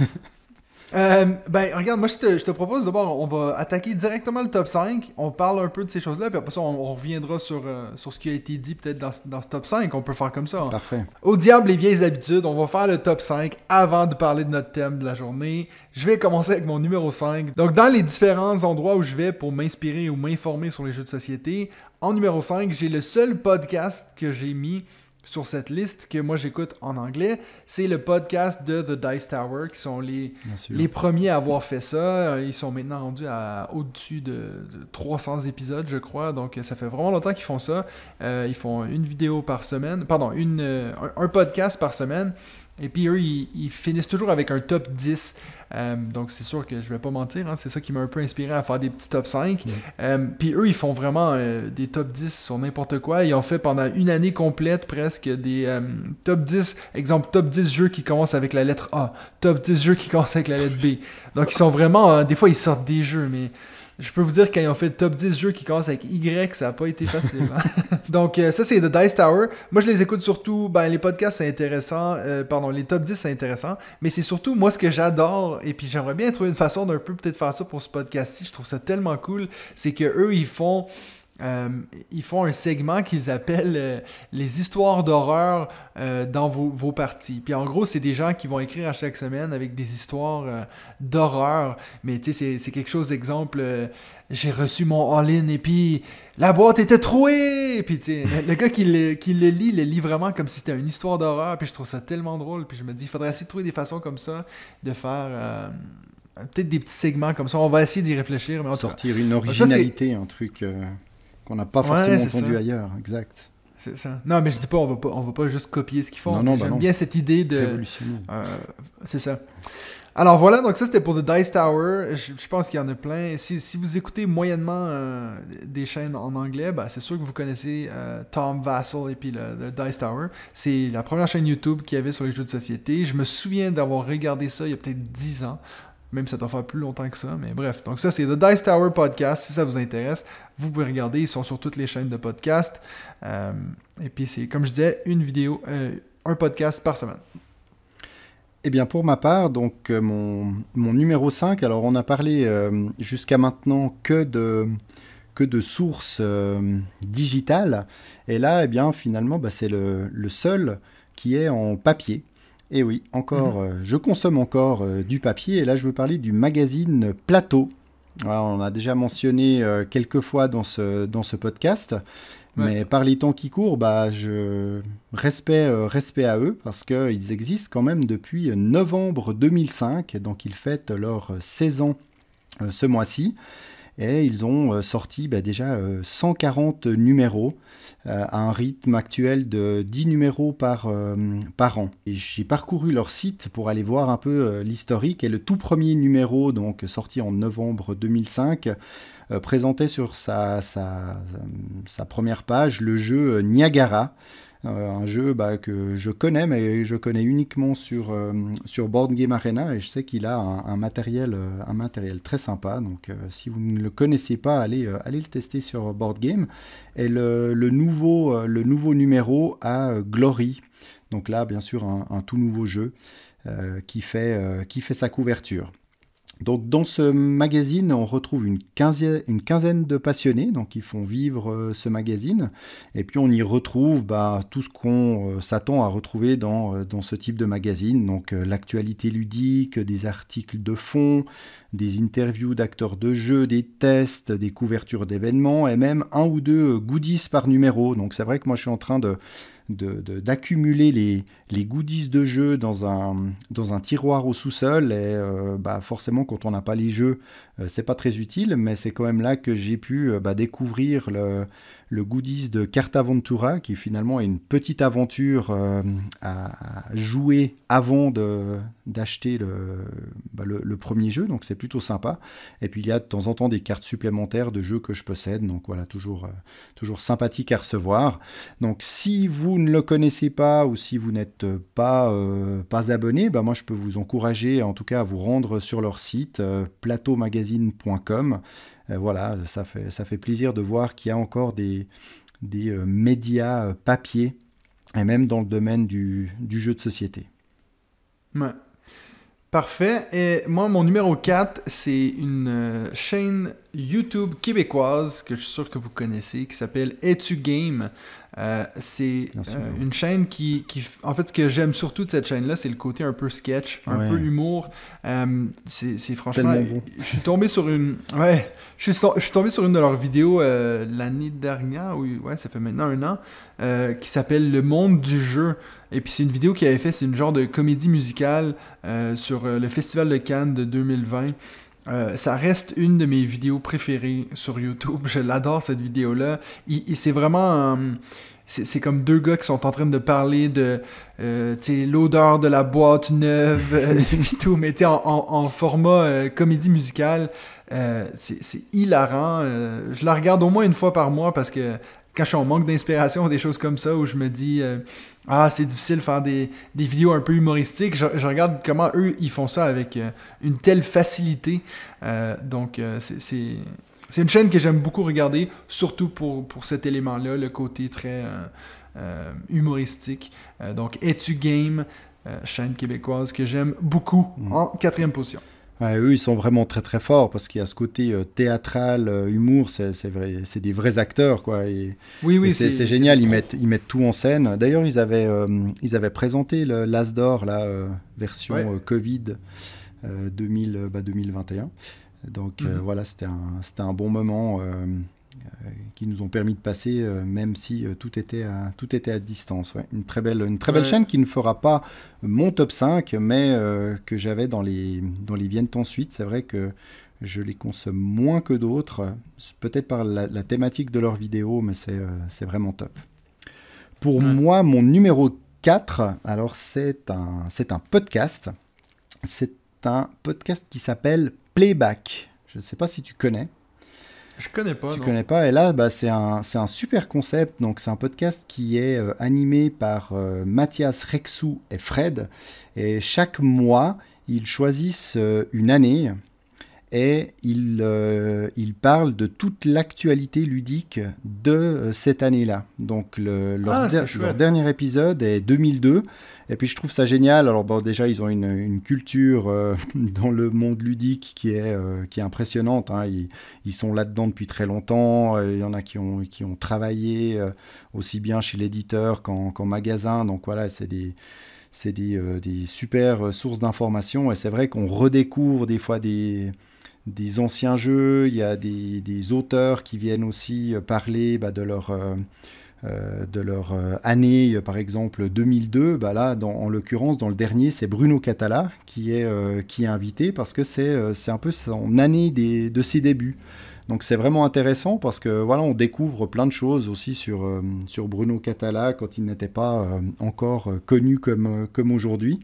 Regarde, moi je te propose d'abord, on va attaquer directement le top 5. On parle un peu de ces choses-là, puis après ça, on reviendra sur ce qui a été dit peut-être dans ce top 5. On peut faire comme ça. Parfait. Au diable les vieilles habitudes, on va faire le top 5 avant de parler de notre thème de la journée. Je vais commencer avec mon numéro 5. Donc, dans les différents endroits où je vais pour m'inspirer ou m'informer sur les jeux de société, en numéro 5, j'ai le seul podcast que j'ai mis sur cette liste que moi j'écoute en anglais, c'est le podcast de The Dice Tower, qui sont les premiers à avoir fait ça. Ils sont maintenant rendus à au-dessus de 300 épisodes, je crois, donc ça fait vraiment longtemps qu'ils font ça. Ils font une vidéo par semaine, un podcast par semaine, et puis eux, ils finissent toujours avec un top 10. Donc c'est sûr que je vais pas mentir, hein, c'est ça qui m'a un peu inspiré à faire des petits top 5. Puis eux, ils font vraiment des top 10 sur n'importe quoi. Ils ont fait pendant une année complète presque des top 10, exemple top 10 jeux qui commencent avec la lettre A, top 10 jeux qui commencent avec la lettre B. Donc ils sont vraiment, des fois ils sortent des jeux, mais Je peux vous dire, quand ils ont fait le top 10 jeux qui commencent avec Y, ça n'a pas été facile. Hein? Donc, ça, c'est The Dice Tower. Moi, je les écoute surtout. Les podcasts, c'est intéressant. Les top 10, c'est intéressant. Mais c'est surtout, moi, ce que j'adore, et puis j'aimerais bien trouver une façon d'un peu peut-être faire ça pour ce podcast-ci. Je trouve ça tellement cool. C'est qu'eux, ils font un segment qu'ils appellent les histoires d'horreur dans vos parties. Puis en gros, c'est des gens qui vont écrire à chaque semaine avec des histoires d'horreur. Mais tu sais, c'est quelque chose, exemple, j'ai reçu mon all-in et puis la boîte était trouée! Puis tu sais, le gars qui le lit vraiment comme si c'était une histoire d'horreur. Puis je trouve ça tellement drôle. Puis je me dis, il faudrait essayer de trouver des façons comme ça de faire... peut-être des petits segments comme ça. On va essayer d'y réfléchir. Mais sortir une originalité, un truc... qu'on n'a pas forcément entendu ailleurs, exact. C'est ça. Non, mais je dis pas, on va pas juste copier ce qu'ils font. Non, j'aime bien cette idée de... révolutionner. C'est ça. Alors voilà, donc ça c'était pour The Dice Tower. Je pense qu'il y en a plein. Si vous écoutez moyennement des chaînes en anglais, c'est sûr que vous connaissez Tom Vassell et puis le Dice Tower. C'est la première chaîne YouTube qu'il y avait sur les jeux de société. Je me souviens d'avoir regardé ça il y a peut-être 10 ans. Même ça doit faire plus longtemps que ça, mais bref. Donc ça, c'est The Dice Tower Podcast. Si ça vous intéresse, vous pouvez regarder. Ils sont sur toutes les chaînes de podcast. Et puis c'est, comme je disais, un podcast par semaine. Eh bien, pour ma part, donc mon numéro 5, alors on a parlé jusqu'à maintenant que de sources digitales. Et là, eh bien, finalement, c'est le seul qui est en papier. Et oui, je consomme encore du papier, et là je veux parler du magazine Plateau. Alors, on a déjà mentionné quelques fois dans ce podcast, mais par les temps qui courent, respect à eux, parce qu'ils existent quand même depuis novembre 2005, donc ils fêtent leurs 16 ans ce mois-ci, et ils ont sorti déjà 140 numéros, à un rythme actuel de 10 numéros par an. Et j'ai parcouru leur site pour aller voir un peu l'historique, et le tout premier numéro, donc sorti en novembre 2005, présentait sur sa première page le jeu Niagara, un jeu que je connais, mais je connais uniquement sur Board Game Arena, et je sais qu'il a un matériel très sympa. Donc si vous ne le connaissez pas, allez le tester sur Board Game. Et le nouveau numéro a Glory. Donc là, bien sûr, un tout nouveau jeu qui fait sa couverture. Donc dans ce magazine, on retrouve une quinzaine de passionnés, donc qui font vivre ce magazine. Et puis on y retrouve tout ce qu'on s'attend à retrouver dans ce type de magazine. Donc l'actualité ludique, des articles de fond, des interviews d'acteurs de jeu, des tests, des couvertures d'événements, et même 1 ou 2 goodies par numéro. Donc c'est vrai que moi je suis en train d'accumuler les goodies de jeu dans un tiroir au sous-sol, et forcément quand on n'a pas les jeux, c'est pas très utile, mais c'est quand même là que j'ai pu découvrir le goodies de Cartaventura, qui finalement est une petite aventure à jouer avant d'acheter le premier jeu, donc c'est plutôt sympa. Et puis il y a de temps en temps des cartes supplémentaires de jeux que je possède, donc voilà, toujours sympathique à recevoir. Donc si vous ne le connaissez pas, ou si vous n'êtes pas abonné, moi je peux vous encourager en tout cas à vous rendre sur leur site plateaumagazine.com. Voilà, ça fait plaisir de voir qu'il y a encore des médias papier, et même dans le domaine du jeu de société. Ouais. Parfait. Et moi, mon numéro 4, c'est une chaîne YouTube québécoise que je suis sûr que vous connaissez, qui s'appelle Es-tu Game? C'est une chaîne qui... En fait, ce que j'aime surtout de cette chaîne-là, c'est le côté un peu sketch, un peu humour. C'est franchement... Bon. Je suis tombé sur une... Ouais, je suis tombé sur une de leurs vidéos l'année dernière, ça fait maintenant 1 an, qui s'appelle Le Monde du jeu. Et puis c'est une vidéo qu'il avait fait, c'est une genre de comédie musicale sur le Festival de Cannes de 2020. Ça reste une de mes vidéos préférées sur YouTube. Je l'adore, cette vidéo-là. C'est vraiment... c'est comme 2 gars qui sont en train de parler de l'odeur de la boîte neuve et tout, mais en format comédie musicale. C'est hilarant. Je la regarde au moins une fois par mois parce que quand je suis en manque d'inspiration, des choses comme ça, où je me dis c'est difficile de faire des vidéos un peu humoristiques, je regarde comment eux, ils font ça avec une telle facilité. Donc, c'est une chaîne que j'aime beaucoup regarder, surtout pour cet élément-là, le côté très humoristique. Donc, Es-tu game, chaîne québécoise que j'aime beaucoup, en 4e position. Ouais, eux, ils sont vraiment très très forts parce qu'il y a ce côté théâtral, humour, c'est vrai, c'est des vrais acteurs, quoi. Oui, c'est génial, ils mettent tout en scène. D'ailleurs, ils avaient présenté le l'As d'or, la version Covid 2021. Donc voilà, c'était un bon moment qui nous ont permis de passer, même si tout était à distance. Ouais. Une très belle chaîne qui ne fera pas mon top 5, mais que j'avais dans les viennent ensuite. C'est vrai que je les consomme moins que d'autres, peut-être par la thématique de leurs vidéos, mais c'est vraiment top. Pour moi, mon numéro 4, alors c'est un podcast. C'est un podcast qui s'appelle Playback. Je ne sais pas si tu connais. Je connais pas. Tu connais pas. Et là, c'est un super concept. Donc, c'est un podcast qui est animé par Mathias, Rexou et Fred. Et chaque mois, ils choisissent une année et ils parlent de toute l'actualité ludique de cette année-là. Donc, leur dernier épisode est 2002. Et puis je trouve ça génial. Alors bon, déjà ils ont une culture dans le monde ludique qui est impressionnante. Hein. Ils sont là-dedans depuis très longtemps. Il y en a qui ont travaillé aussi bien chez l'éditeur qu'en magasin. Donc voilà, c'est des super sources d'informations. Et c'est vrai qu'on redécouvre des fois des anciens jeux. Il y a des auteurs qui viennent aussi parler de leur année, par exemple 2002, là, en l'occurrence, dans le dernier, c'est Bruno Catala qui est invité parce que c'est un peu son année de ses débuts. Donc c'est vraiment intéressant parce que voilà, on découvre plein de choses aussi sur Bruno Catala quand il n'était pas encore connu comme aujourd'hui.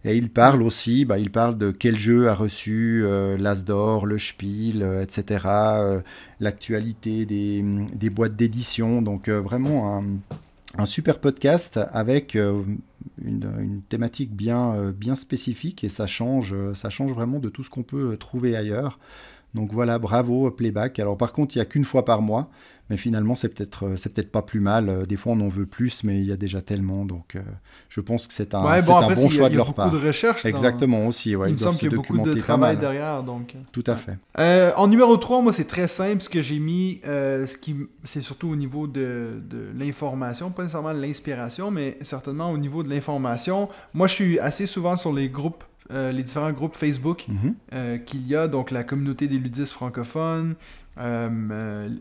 Et il parle aussi, il parle de quel jeu a reçu l'As d'or, le Spiel, etc. L'actualité des boîtes d'édition. Donc vraiment un super podcast avec une thématique bien spécifique et ça change vraiment de tout ce qu'on peut trouver ailleurs. Donc voilà, bravo Playback. Alors par contre, il n'y a qu'une fois par mois, mais finalement c'est peut-être pas plus mal. Des fois on en veut plus, mais il y a déjà tellement. Donc je pense que c'est un bon choix de leur part. Il y a beaucoup de recherche. Exactement aussi. Ouais, il me semble qu'il y a beaucoup de travail derrière. Donc... Tout à fait. En numéro 3, moi c'est très simple. Ce que j'ai mis, c'est surtout au niveau de l'information, pas nécessairement l'inspiration, mais certainement au niveau de l'information. Moi je suis assez souvent sur les groupes. Les différents groupes Facebook qu'il y a, donc la communauté des ludistes francophones,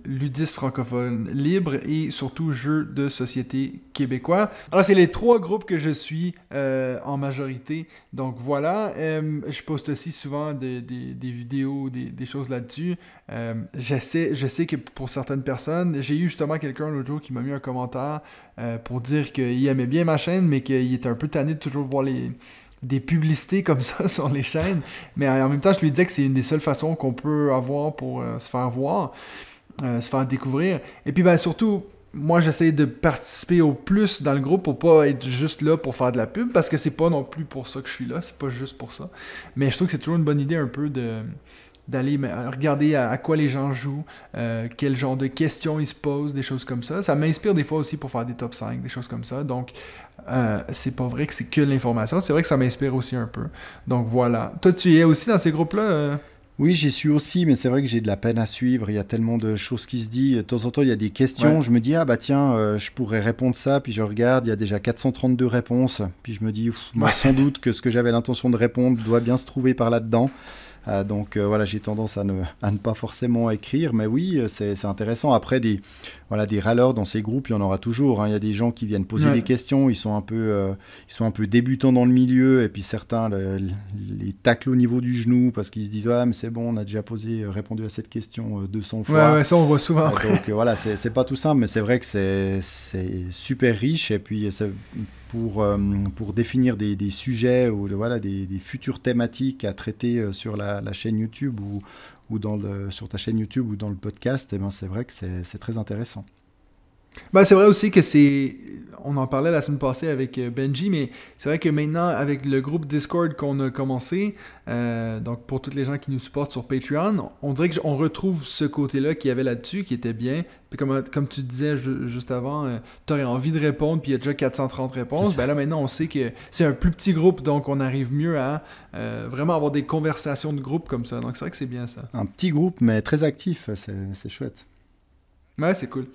ludistes francophones libres et surtout jeux de société québécois. Alors c'est les 3 groupes que je suis en majorité, donc voilà. Je poste aussi souvent des vidéos, des choses là-dessus. Je sais que pour certaines personnes, j'ai eu justement quelqu'un l'autre jour qui m'a mis un commentaire pour dire qu'il aimait bien ma chaîne, mais qu'il était un peu tanné de toujours voir des publicités comme ça sur les chaînes, mais en même temps je lui disais que c'est une des seules façons qu'on peut avoir pour se faire voir, se faire découvrir, et puis surtout moi j'essaie de participer au plus dans le groupe pour pas être juste là pour faire de la pub, parce que c'est pas non plus pour ça que je suis là, c'est pas juste pour ça, mais je trouve que c'est toujours une bonne idée un peu d'aller regarder à quoi les gens jouent, quel genre de questions ils se posent, des choses comme ça. Ça m'inspire des fois aussi pour faire des top 5, des choses comme ça. Donc, c'est pas vrai que c'est que l'information. C'est vrai que ça m'inspire aussi un peu. Donc, voilà. Toi, tu es aussi dans ces groupes-là Oui, j'y suis aussi, mais c'est vrai que j'ai de la peine à suivre. Il y a tellement de choses qui se disent. De temps en temps, il y a des questions. Ouais. Je me dis, tiens, je pourrais répondre ça. Puis je regarde, il y a déjà 432 réponses. Puis je me dis, moi, sans doute que ce que j'avais l'intention de répondre doit bien se trouver par là-dedans. Donc voilà, j'ai tendance à ne pas forcément écrire, mais oui, c'est intéressant. Après, des râleurs dans ces groupes, il y en aura toujours. Hein. Il y a des gens qui viennent poser des questions, ils sont un peu débutants dans le milieu, et puis certains les taclent au niveau du genou parce qu'ils se disent mais c'est bon, on a déjà répondu à cette question 200 fois. Ouais, ça on voit souvent. Donc voilà, c'est pas tout simple, mais c'est vrai que c'est super riche, et puis pour définir des sujets ou des futures thématiques à traiter sur la chaîne YouTube ou sur ta chaîne YouTube ou dans le podcast, c'est vrai que c'est très intéressant. Ben, c'est vrai aussi que c'est. On en parlait la semaine passée avec Benji, mais c'est vrai que maintenant, avec le groupe Discord qu'on a commencé, donc pour tous les gens qui nous supportent sur Patreon, on dirait qu'on retrouve ce côté-là qu'il y avait là-dessus, qui était bien. Puis comme tu disais juste avant, tu aurais envie de répondre, puis il y a déjà 430 réponses. Ben là, maintenant, on sait que c'est un plus petit groupe, donc on arrive mieux à vraiment avoir des conversations de groupe comme ça. Donc c'est vrai que c'est bien ça. Un petit groupe, mais très actif, c'est chouette. Ouais, c'est cool.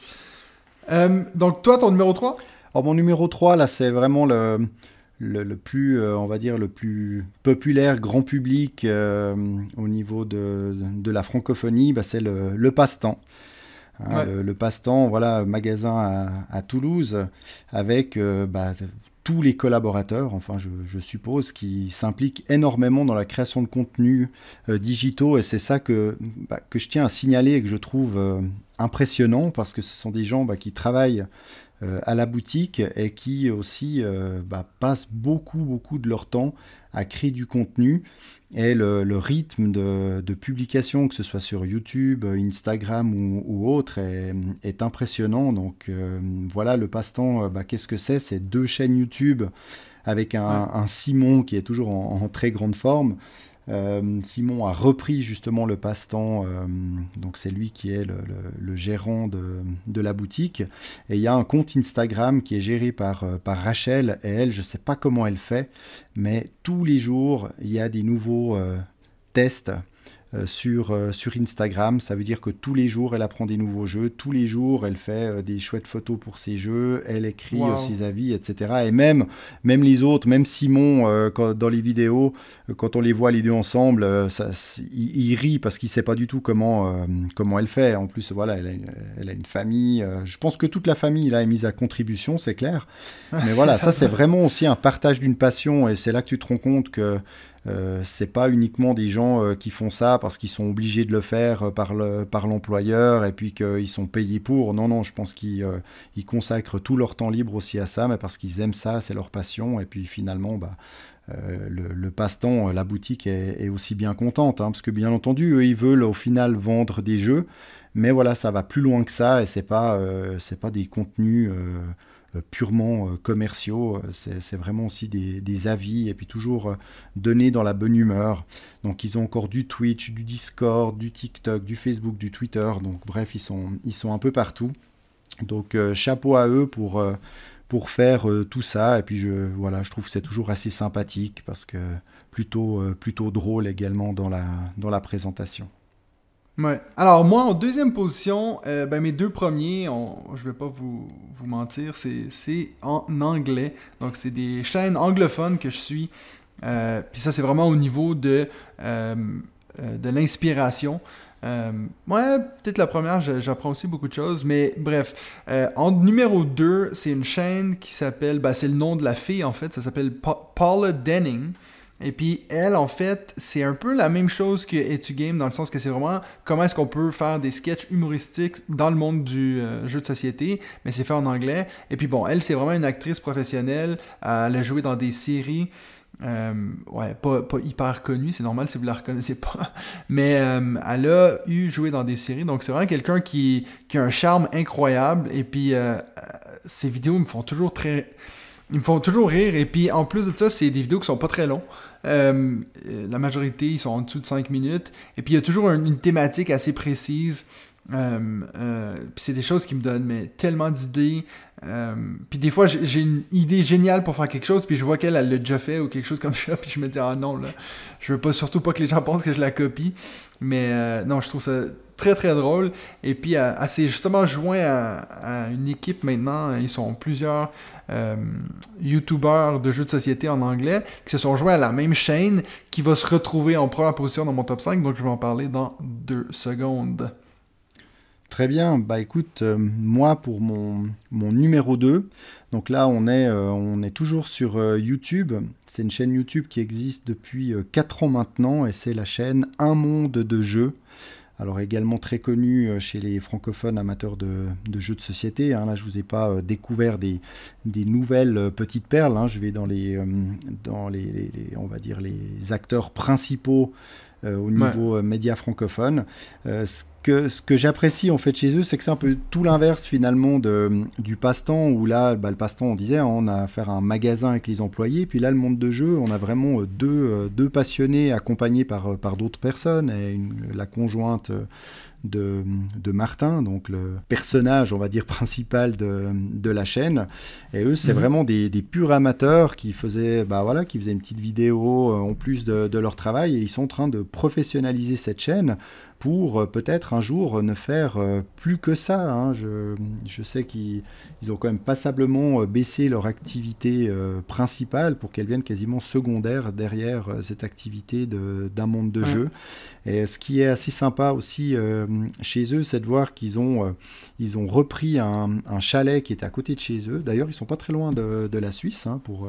Donc toi, ton numéro 3? Alors, mon numéro 3, là, c'est vraiment le plus, on va dire, le plus populaire, grand public au niveau de la francophonie, bah, c'est le passe-temps. Hein, Ouais. le passe-temps, voilà, magasin à Toulouse, avec tous les collaborateurs, enfin je suppose, qui s'impliquent énormément dans la création de contenus digitaux, et c'est ça que je tiens à signaler et que je trouve impressionnant, parce que ce sont des gens qui travaillent à la boutique et qui aussi passent beaucoup de leur temps à créer du contenu, et le rythme de publication, que ce soit sur YouTube, Instagram ou autre, est impressionnant. Donc voilà, le passe-temps, qu'est-ce que c'est? C'est 2 chaînes YouTube avec Ouais. un Simon qui est toujours en très grande forme. Simon a repris justement le passe-temps, donc c'est lui qui est le gérant de la boutique. Et il y a un compte Instagram qui est géré par Rachel, et elle, je ne sais pas comment elle fait, mais tous les jours, il y a des nouveaux tests sur Instagram. Ça veut dire que tous les jours, elle apprend des nouveaux jeux, tous les jours, elle fait des chouettes photos pour ses jeux, elle écrit Wow. ses avis, etc. Et même les autres, même Simon, dans les vidéos, quand on les voit les deux ensemble, il rit parce qu'il ne sait pas du tout comment elle fait. En plus, voilà, elle a une famille. Je pense que toute la famille là, est mise à contribution, c'est clair. Mais voilà, ça c'est vraiment aussi un partage d'une passion, et c'est là que tu te rends compte que c'est pas uniquement des gens qui font ça parce qu'ils sont obligés de le faire par l'employeur et puis qu'ils sont payés pour. Non, non, je pense qu'ils consacrent tout leur temps libre aussi à ça, mais parce qu'ils aiment ça, c'est leur passion. Et puis finalement, le passe-temps, la boutique est aussi bien contente, hein, parce que bien entendu, eux, ils veulent au final vendre des jeux, mais voilà, ça va plus loin que ça, et c'est pas des contenus purement commerciaux, c'est vraiment aussi des avis, et puis toujours donnés dans la bonne humeur. Donc ils ont encore du Twitch, du Discord, du TikTok, du Facebook, du Twitter, donc bref, ils sont un peu partout. Donc chapeau à eux pour faire tout ça, et puis voilà, je trouve que c'est toujours assez sympathique, parce que plutôt drôle également dans la présentation. Ouais. Alors moi, en deuxième position, mes deux premiers, je vais pas vous mentir, c'est en anglais. Donc c'est des chaînes anglophones que je suis. Puis ça, c'est vraiment au niveau de l'inspiration. Ouais, peut-être la première, j'apprends aussi beaucoup de choses. Mais bref, en numéro 2, c'est une chaîne qui s'appelle, c'est le nom de la fille en fait, ça s'appelle Paula Denning. Et puis elle, en fait, c'est un peu la même chose que Etu Game, dans le sens que c'est vraiment comment est-ce qu'on peut faire des sketchs humoristiques dans le monde du jeu de société, mais c'est fait en anglais. Et puis bon, elle, c'est vraiment une actrice professionnelle. Elle a joué dans des séries. Ouais, pas hyper connue, c'est normal si vous la reconnaissez pas. Mais elle a joué dans des séries, donc c'est vraiment quelqu'un qui a un charme incroyable. Et puis ses vidéos me font toujours ils me font toujours rire. Et puis en plus de ça, c'est des vidéos qui sont pas très longues. La majorité, ils sont en dessous de 5 minutes. Et puis il y a toujours une thématique assez précise. Puis c'est des choses qui me donnent tellement d'idées. Puis des fois, j'ai une idée géniale pour faire quelque chose, puis je vois qu'elle l'a déjà fait ou quelque chose comme ça, puis je me dis, ah non, là, je veux pas, surtout pas que les gens pensent que je la copie. Mais non, je trouve ça très très drôle. Et puis, elle s'est justement joint à une équipe maintenant. Ils sont plusieurs YouTubers de jeux de société en anglais qui se sont joints à la même chaîne, qui va se retrouver en première position dans mon top 5. Donc, je vais en parler dans 2 secondes. Très bien, écoute, moi pour mon numéro 2, donc là on est toujours sur YouTube. C'est une chaîne YouTube qui existe depuis 4 ans maintenant, et c'est la chaîne Un Monde de Jeux. Alors également très connue chez les francophones amateurs de jeux de société, hein. Là je vous ai pas découvert des nouvelles petites perles, hein. Je vais dans on va dire les acteurs principaux au Ouais. niveau médias francophones. Ce ce que j'apprécie en fait chez eux, c'est que c'est un peu tout l'inverse finalement du passe-temps, où là, le passe-temps, on disait, on a à faire un magasin avec les employés, puis là, le monde de jeu, on a vraiment deux passionnés accompagnés par d'autres personnes, et la conjointe de Martin, donc le personnage, on va dire, principal de la chaîne. Et eux, c'est vraiment des purs amateurs qui faisaient une petite vidéo en plus de leur travail, et ils sont en train de professionnaliser cette chaîne pour peut-être un jour ne faire plus que ça. Hein. Je sais qu'ils ont quand même passablement baissé leur activité principale pour qu'elle vienne quasiment secondaire derrière cette activité d'un monde de jeu. Et ce qui est assez sympa aussi chez eux, c'est de voir qu'ils ont repris un chalet qui est à côté de chez eux. D'ailleurs, ils sont pas très loin de la Suisse, hein, pour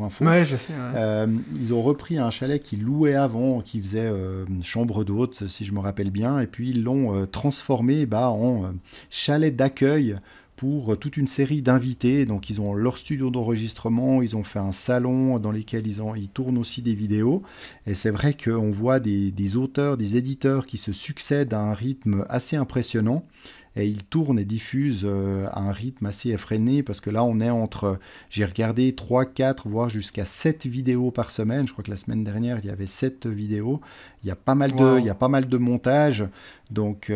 info. Ouais, je sais. Ouais. Ils ont repris un chalet qu'ils louaient avant, qui faisait chambre d'hôte, si je me rappelle bien, et puis ils l'ont transformé en chalet d'accueil pour toute une série d'invités. Donc ils ont leur studio d'enregistrement, ils ont fait un salon dans lequel ils tournent aussi des vidéos. Et c'est vrai qu'on voit des auteurs, des éditeurs qui se succèdent à un rythme assez impressionnant. Et ils tournent et diffusent à un rythme assez effréné, parce que là on est j'ai regardé 3, 4, voire jusqu'à 7 vidéos par semaine. Je crois que la semaine dernière il y avait 7 vidéos. Il y a pas mal de montage. Donc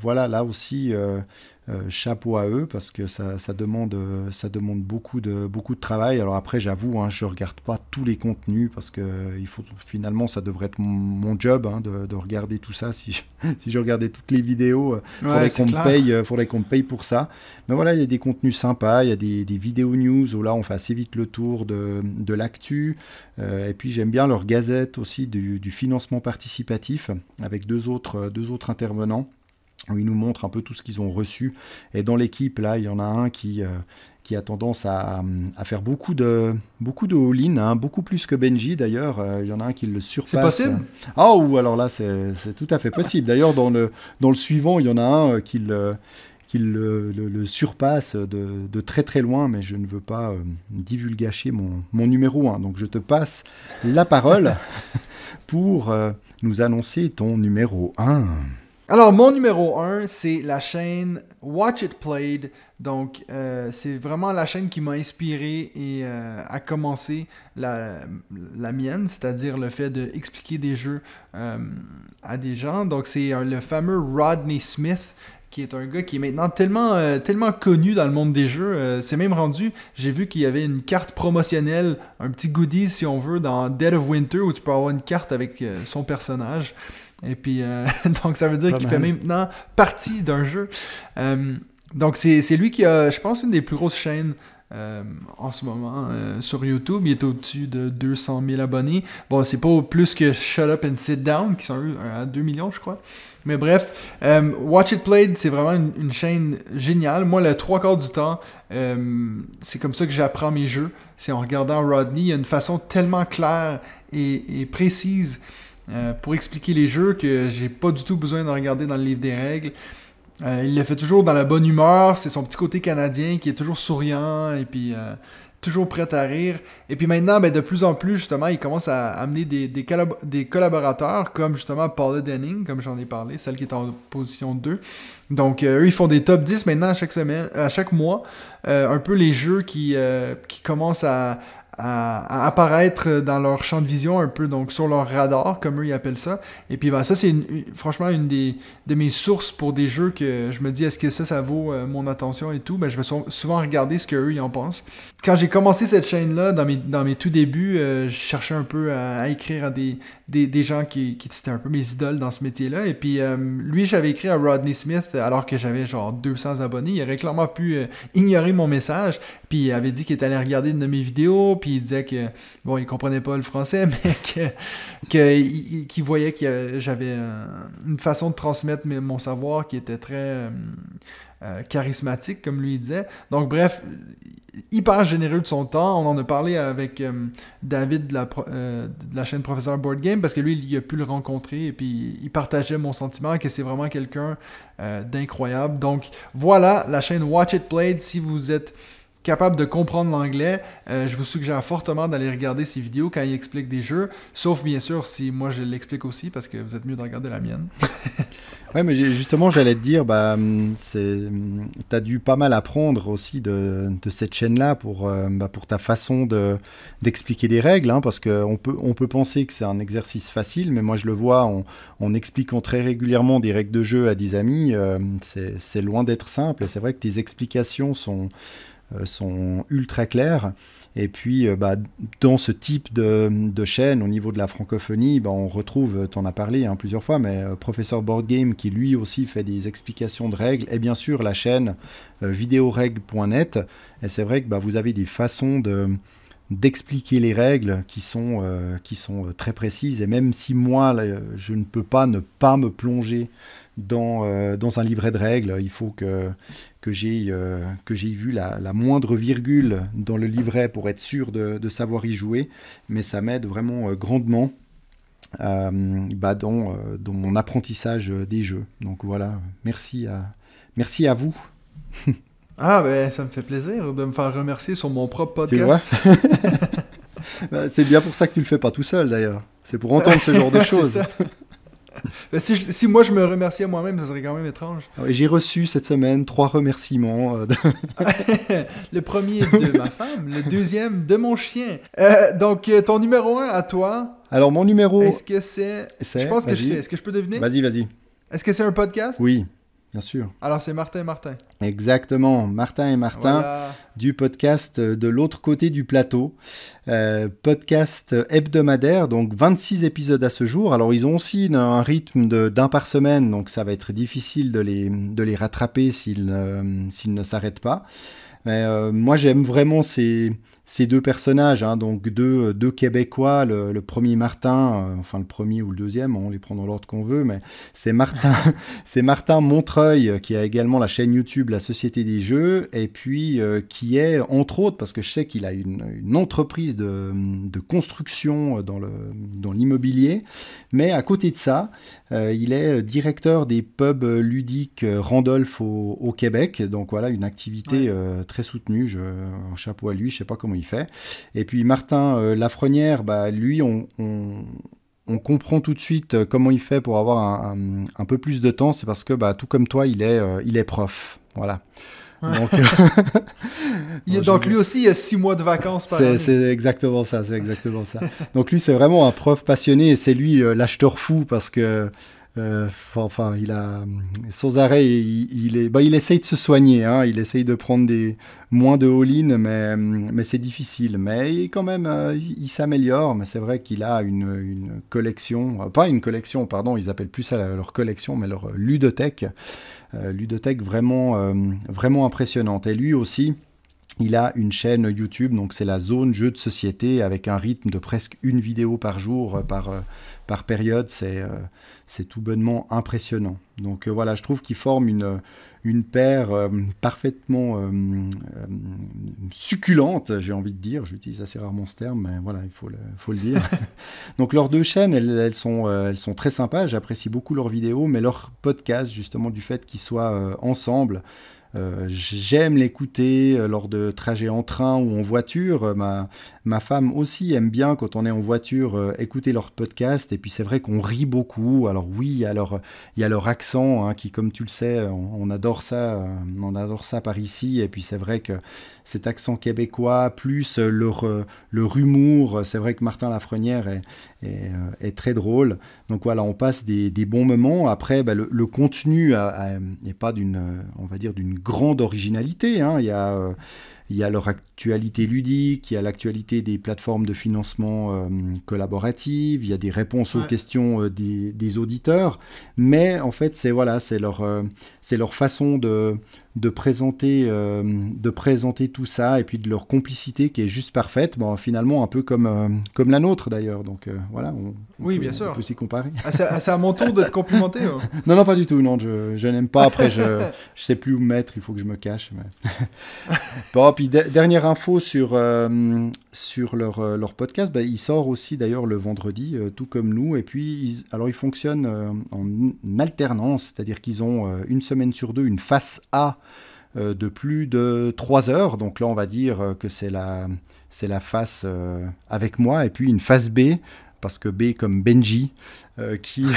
voilà, là aussi chapeau à eux, parce que ça demande beaucoup de travail. Alors après, j'avoue, hein, je regarde pas tous les contenus, parce que finalement ça devrait être mon job, hein, de regarder tout ça. Si je regardais toutes les vidéos, faudrait qu'on me paye pour ça. Mais voilà, il y a des contenus sympas, il y a des vidéos news où là on fait assez vite le tour de l'actu. Et puis j'aime bien leur gazette aussi du financement participatif, avec deux autres intervenants, où ils nous montrent un peu tout ce qu'ils ont reçu. Et dans l'équipe, là, il y en a un qui a tendance à faire beaucoup de all-in, hein, beaucoup plus que Benji d'ailleurs. Il y en a un qui le surpasse. C'est possible? Alors là, c'est tout à fait possible. D'ailleurs, dans le suivant, il y en a un qui le surpasse de très très loin, mais je ne veux pas divulgacher mon numéro 1. Donc je te passe la parole pour nous annoncer ton numéro 1. Alors, mon numéro 1, c'est la chaîne Watch It Played. Donc, c'est vraiment la chaîne qui m'a inspiré et a commencé la mienne, c'est-à-dire le fait d'expliquer des jeux à des gens. Donc, c'est le fameux Rodney Smith, qui est un gars qui est maintenant tellement connu dans le monde des jeux. C'est même rendu, j'ai vu qu'il y avait une carte promotionnelle, un petit goodies si on veut, dans Dead of Winter, où tu peux avoir une carte avec son personnage. Et puis, donc ça veut dire qu'il fait maintenant partie d'un jeu. Donc c'est lui qui a, je pense, une des plus grosses chaînes en ce moment sur YouTube. Il est au-dessus de 200 000 abonnés. Bon, c'est pas plus que Shut Up and Sit Down, qui sont à 2 millions, je crois. Mais bref, Watch It Played, c'est vraiment une chaîne géniale. Moi, le 3/4 du temps, c'est comme ça que j'apprends mes jeux. C'est en regardant Rodney. Il y a une façon tellement claire et précise pour expliquer les jeux que j'ai pas du tout besoin de regarder dans le livre des règles. Il le fait toujours dans la bonne humeur. C'est son petit côté canadien qui est toujours souriant et puis toujours prêt à rire. Et puis maintenant, de plus en plus, justement, il commence à amener des collaborateurs comme justement Paula Denning, comme j'en ai parlé, celle qui est en position 2. Donc, eux, ils font des top 10 maintenant à chaque mois. Un peu les jeux qui commencent à apparaître dans leur champ de vision, un peu donc sur leur radar, comme eux ils appellent ça. Et puis ça c'est franchement une de mes sources pour des jeux que je me dis est-ce que ça vaut mon attention et tout. Je vais souvent regarder ce qu'eux ils en pensent. Quand j'ai commencé cette chaîne-là, dans mes tout débuts, je cherchais un peu à écrire à des gens qui étaient un peu mes idoles dans ce métier-là. Et puis lui, j'avais écrit à Rodney Smith alors que j'avais genre 200 abonnés. Il aurait clairement pu ignorer mon message. Puis il avait dit qu'il était allé regarder une de mes vidéos. Puis il disait que, bon, il comprenait pas le français, mais qu'il voyait que j'avais une façon de transmettre mon savoir qui était très charismatique, comme lui il disait. Donc bref, hyper généreux de son temps. On en a parlé avec David de la chaîne Professeur Board Game, parce que lui, il a pu le rencontrer et puis il partageait mon sentiment que c'est vraiment quelqu'un d'incroyable. Donc voilà, la chaîne Watch It Played, si vous êtes capable de comprendre l'anglais, je vous suggère fortement d'aller regarder ses vidéos quand il explique des jeux, sauf bien sûr si moi je l'explique aussi, parce que vous êtes mieux de regarder la mienne. Ouais, mais justement, j'allais te dire, t'as dû pas mal apprendre aussi de cette chaîne-là pour ta façon d'expliquer des règles, hein, parce qu'on peut penser que c'est un exercice facile, mais moi je le vois en expliquant très régulièrement des règles de jeu à des amis, c'est loin d'être simple, et c'est vrai que tes explications sont ultra claires. Et puis, dans ce type de chaîne, au niveau de la francophonie, on retrouve, tu en as parlé plusieurs fois, mais Professeur Board Game, qui lui aussi fait des explications de règles, et bien sûr la chaîne videorègles.net. Et c'est vrai que vous avez des façons d'expliquer les règles qui sont très précises. Et même si moi, je ne peux pas ne pas me plonger dans un livret de règles, il faut que j'ai vu la moindre virgule dans le livret pour être sûr de savoir y jouer, mais ça m'aide vraiment grandement dans mon apprentissage des jeux. Donc voilà, merci à vous. Ah ben ça me fait plaisir de me faire remercier sur mon propre Tu vois. podcast. C'est bien pour ça que tu le fais pas tout seul d'ailleurs. C'est pour entendre ce genre de choses. Ben, si moi je me remerciais moi-même, ça serait quand même étrange. J'ai reçu cette semaine 3 remerciements. Le premier de ma femme, le deuxième de mon chien. Donc ton numéro 1 à toi. Alors mon numéro... Est-ce que c'est... Je pense que je sais. Est-ce que je peux deviner? Vas-y. Est-ce que c'est un podcast? Oui, bien sûr. Alors c'est Martin et Martin. Exactement, Martin et Martin, voilà. Du podcast de l'autre côté du plateau. Podcast hebdomadaire, donc 26 épisodes à ce jour. Alors ils ont aussi un rythme d'un par semaine, donc ça va être difficile de les rattraper s'ils ne s'arrêtent pas. Mais moi j'aime vraiment ces deux personnages, hein, donc deux Québécois, le premier Martin, enfin le premier ou le deuxième, on les prend dans l'ordre qu'on veut, mais c'est Martin Montreuil qui a également la chaîne YouTube La Société des Jeux, et puis qui est, entre autres, parce que je sais qu'il a une entreprise de construction dans l'immobilier, mais à côté de ça, il est directeur des pubs ludiques Randolph au Québec, donc voilà, une activité très soutenue, un chapeau à lui, je sais pas comment il fait. Et puis Martin Lafrenière, lui, on comprend tout de suite comment il fait pour avoir un peu plus de temps, c'est parce que tout comme toi, il est prof, voilà. Donc, donc lui aussi, il a 6 mois de vacances par année. C'est exactement ça. Donc lui, c'est vraiment un prof passionné, et c'est lui l'acheteur fou, parce que il a sans arrêt, il essaye de se soigner, hein, il essaye de prendre moins de all-in, mais c'est difficile. Mais quand même, il s'améliore. Mais c'est vrai qu'il a une collection, pas une collection, pardon, ils appellent plus ça leur collection, mais leur ludothèque vraiment, vraiment impressionnante. Et lui aussi, il a une chaîne YouTube, donc c'est la zone jeux de société, avec un rythme de presque une vidéo par jour, par période. C'est tout bonnement impressionnant. Donc voilà, je trouve qu'ils forment une paire parfaitement succulente, j'ai envie de dire. J'utilise assez rarement ce terme, mais voilà, il faut le dire. Donc leurs deux chaînes, elles sont très sympas. J'apprécie beaucoup leurs vidéos, mais leur podcast, justement, du fait qu'ils soient ensemble, j'aime l'écouter lors de trajets en train ou en voiture. Ma femme aussi aime bien, quand on est en voiture, écouter leur podcast. Et puis c'est vrai qu'on rit beaucoup. Alors oui, il y a leur accent, hein, qui, comme tu le sais, on adore ça par ici. Et puis c'est vrai que cet accent québécois, plus leur humour, c'est vrai que Martin Lafrenière est très drôle. Donc voilà, on passe des bons moments. Après, le contenu n'est pas d'une grande originalité, hein. Il y a leur actualité ludique, il y a l'actualité des plateformes de financement collaborative, il y a des réponses aux questions des auditeurs, mais en fait c'est leur façon de présenter tout ça, et puis de leur complicité qui est juste parfaite, finalement un peu comme la nôtre d'ailleurs. Donc voilà, bien sûr, on peut s'y comparer. C'est à mon tour de te complimenter. Non, pas du tout, non, je n'aime pas. Après, je sais plus où me mettre, il faut que je me cache. Mais... Bon, puis dernière info sur leur podcast, il sort aussi d'ailleurs le vendredi, tout comme nous, et puis ils fonctionnent en alternance, c'est-à-dire qu'ils ont une semaine sur deux une face A de plus de 3 heures. Donc là, on va dire que c'est la face avec moi, et puis une face B, parce que B comme Benji, qui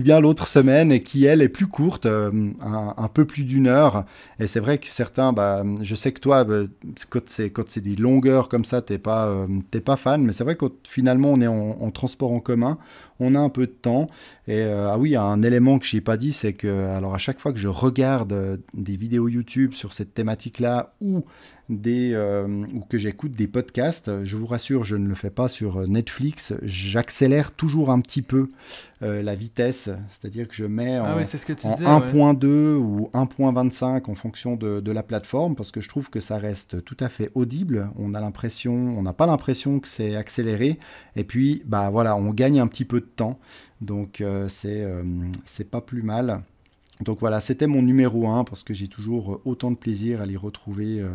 vient l'autre semaine et qui, elle, est plus courte, un peu plus d'1 heure. Et c'est vrai que certains, je sais que toi, quand c'est des longueurs comme ça, t'es pas fan, mais c'est vrai que finalement, on est en transport en commun, on a un peu de temps. Et oui, il y a un élément que je n'ai pas dit, c'est que alors à chaque fois que je regarde des vidéos YouTube sur cette thématique-là, ou que j'écoute des podcasts, je vous rassure, je ne le fais pas sur Netflix, j'accélère toujours un petit peu la vitesse, c'est-à-dire que je mets en 1.2 ou 1.25 en fonction de la plateforme, parce que je trouve que ça reste tout à fait audible. On n'a pas l'impression que c'est accéléré, et puis voilà, on gagne un petit peu de temps, donc c'est pas plus mal. Donc voilà, c'était mon numéro 1, parce que j'ai toujours autant de plaisir à les retrouver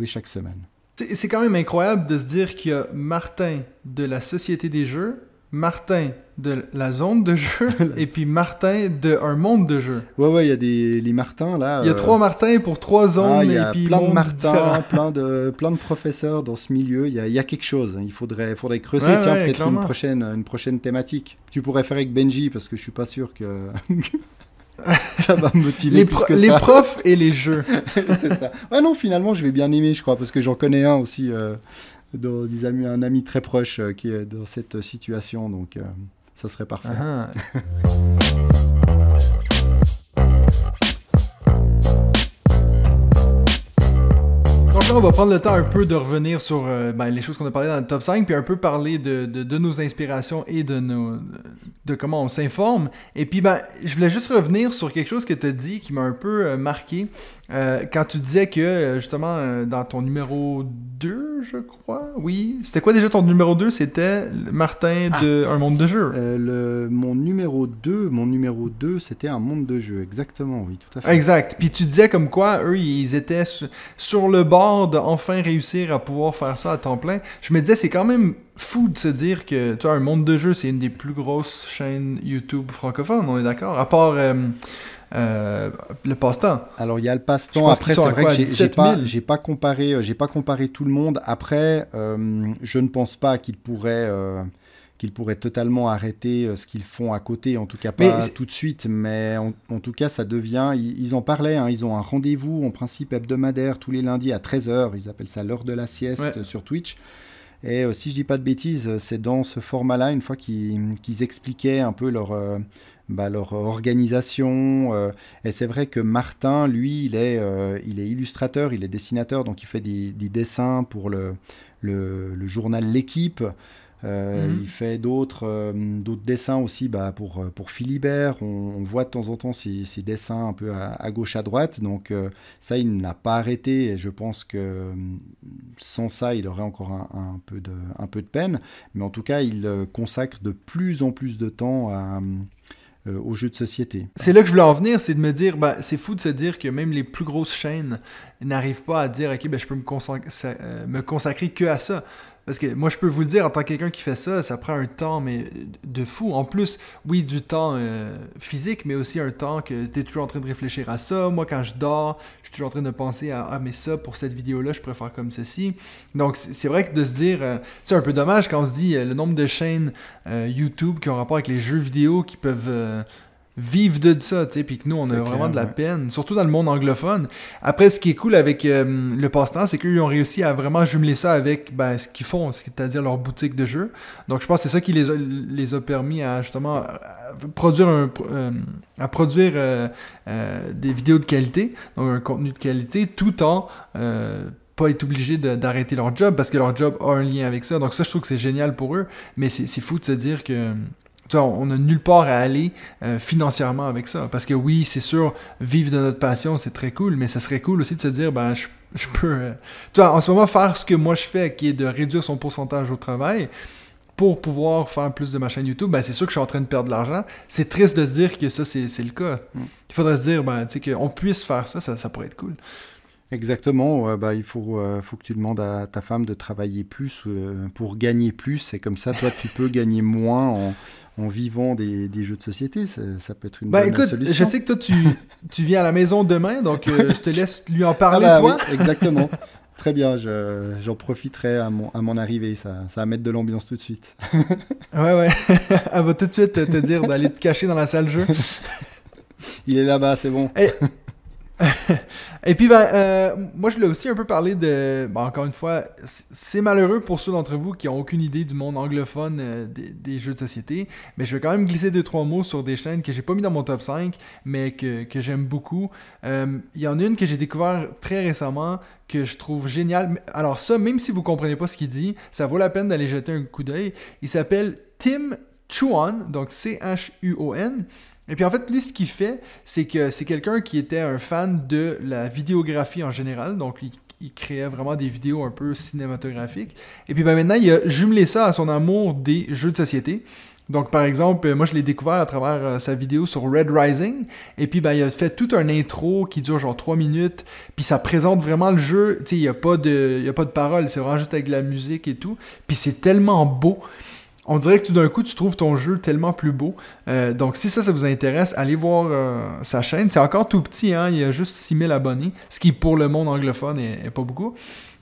chaque semaine. C'est quand même incroyable de se dire qu'il y a Martin de la Société des Jeux, Martin de la zone de jeu et puis Martin de un monde de jeu. Ouais, il y a les Martins là. Il y a 3 Martins pour 3 zones et puis plein de Martins, plein de professeurs dans ce milieu. Il y a quelque chose. Il faudrait creuser. Tiens, peut-être une prochaine thématique. Tu pourrais faire avec Benji, parce que je suis pas sûr que ça va me motiver plus que ça. Les profs et les jeux. C'est ça. Ouais, non, finalement, je vais bien aimer, je crois, parce que j'en connais un aussi. Un ami très proche qui est dans cette situation, donc ça serait parfait. Donc là, on va prendre le temps un peu de revenir sur les choses qu'on a parlé dans le top 5, puis un peu parler de nos inspirations et de comment on s'informe. Et puis, je voulais juste revenir sur quelque chose que tu as dit qui m'a un peu marqué. Quand tu disais que, justement, dans ton numéro 2, je crois, oui. C'était quoi déjà ton numéro 2? C'était Martin de Un monde de jeu. Mon numéro 2, c'était Un monde de jeu, exactement, oui, tout à fait. Exact. Puis tu disais comme quoi, eux, ils étaient sur le bord d'enfin réussir à pouvoir faire ça à temps plein. Je me disais, c'est quand même fou de se dire que, tu vois, Un monde de jeu, c'est une des plus grosses chaînes YouTube francophones, on est d'accord? À part... le passe-temps. Alors il y a le passe-temps. Après, c'est vrai que j'ai pas comparé tout le monde. Après, je ne pense pas qu'ils pourraient totalement arrêter ce qu'ils font à côté, en tout cas pas tout de suite, mais en tout cas ça devient, ils en parlaient, ils ont un rendez-vous en principe hebdomadaire tous les lundis à 13h, ils appellent ça l'heure de la sieste sur Twitch. Et si je dis pas de bêtises, c'est dans ce format-là, une fois qu'ils expliquaient un peu leur organisation. Et c'est vrai que Martin, lui, il est illustrateur, il est dessinateur, donc il fait des dessins pour le journal L'Équipe. Il fait d'autres dessins aussi pour Philibert. On voit de temps en temps ses dessins un peu à gauche, à droite. Donc ça, il n'a pas arrêté. Et je pense que sans ça, il aurait encore un peu de peine. Mais en tout cas, il consacre de plus en plus de temps aux jeux de société. C'est là que je voulais en venir, c'est de me dire, c'est fou de se dire que même les plus grosses chaînes n'arrivent pas à dire, ok, je peux me consacrer que à ça. Parce que moi, je peux vous le dire, en tant que quelqu'un qui fait ça, ça prend un temps mais de fou. En plus, oui, du temps physique, mais aussi un temps que tu es toujours en train de réfléchir à ça. Moi, quand je dors, je suis toujours en train de penser à mais ça, pour cette vidéo-là, je pourrais faire comme ceci. Donc, c'est vrai que de se dire, c'est un peu dommage quand on se dit le nombre de chaînes YouTube qui ont rapport avec les jeux vidéo qui peuvent... vivre de ça, tu sais, puis que nous, on a vraiment de la peine, surtout dans le monde anglophone. Après, ce qui est cool avec le passe-temps, c'est qu'ils ont réussi à vraiment jumeler ça avec ce qu'ils font, c'est-à-dire leur boutique de jeux. Donc, je pense que c'est ça qui les a permis à, justement, produire des vidéos de qualité, donc un contenu de qualité, tout en... pas être obligé d'arrêter leur job, parce que leur job a un lien avec ça. Donc ça, je trouve que c'est génial pour eux, mais c'est fou de se dire que... on n'a nulle part à aller financièrement avec ça. Parce que oui, c'est sûr, vivre de notre passion, c'est très cool, mais ça serait cool aussi de se dire, je peux... en ce moment, faire ce que moi je fais, qui est de réduire son pourcentage au travail, pour pouvoir faire plus de ma chaîne YouTube, c'est sûr que je suis en train de perdre de l'argent. C'est triste de se dire que ça, c'est le cas. Il faudrait se dire, qu'on puisse faire ça, ça pourrait être cool. Exactement, ouais, bah, faut que tu demandes à ta femme de travailler plus pour gagner plus, et comme ça, toi, tu peux gagner moins en vivant des jeux de société. Ça peut être une Ben bonne écoute, je solution. sais que toi, tu viens à la maison demain, donc je te laisse lui en Ah parler, bah oui, toi. exactement. Très bien, j'en profiterai à mon arrivée, ça va mettre de l'ambiance tout de suite. Ouais, ouais. Elle va tout de suite te dire d'aller te cacher dans la salle de jeu. Il est là-bas, c'est bon. Et, et puis, ben, moi, je voulais aussi un peu parler de... Bon, encore une fois, c'est malheureux pour ceux d'entre vous qui n'ont aucune idée du monde anglophone des jeux de société, mais je vais quand même glisser 2-3 mots sur des chaînes que j'ai pas mis dans mon top 5, mais que j'aime beaucoup. Il y en a une que j'ai découvert très récemment, que je trouve géniale. Alors ça, même si vous comprenez pas ce qu'il dit, ça vaut la peine d'aller jeter un coup d'œil. Il s'appelle Tim Chuan, donc C-H-U-O-N. Et puis en fait, lui, ce qu'il fait, c'est que c'est quelqu'un qui était un fan de la vidéographie en général, donc il créait vraiment des vidéos un peu cinématographiques. Et puis ben, maintenant, il a jumelé ça à son amour des jeux de société. Donc par exemple, moi je l'ai découvert à travers sa vidéo sur Red Rising, et puis ben, il a fait tout un intro qui dure genre 3 minutes, puis ça présente vraiment le jeu, tu sais, il n'y a pas de parole, c'est vraiment juste avec de la musique et tout, puis c'est tellement beau. On dirait que tout d'un coup, tu trouves ton jeu tellement plus beau. Donc, si ça vous intéresse, allez voir sa chaîne. C'est encore tout petit, hein? Il y a juste 6000 abonnés, ce qui, pour le monde anglophone, est pas beaucoup.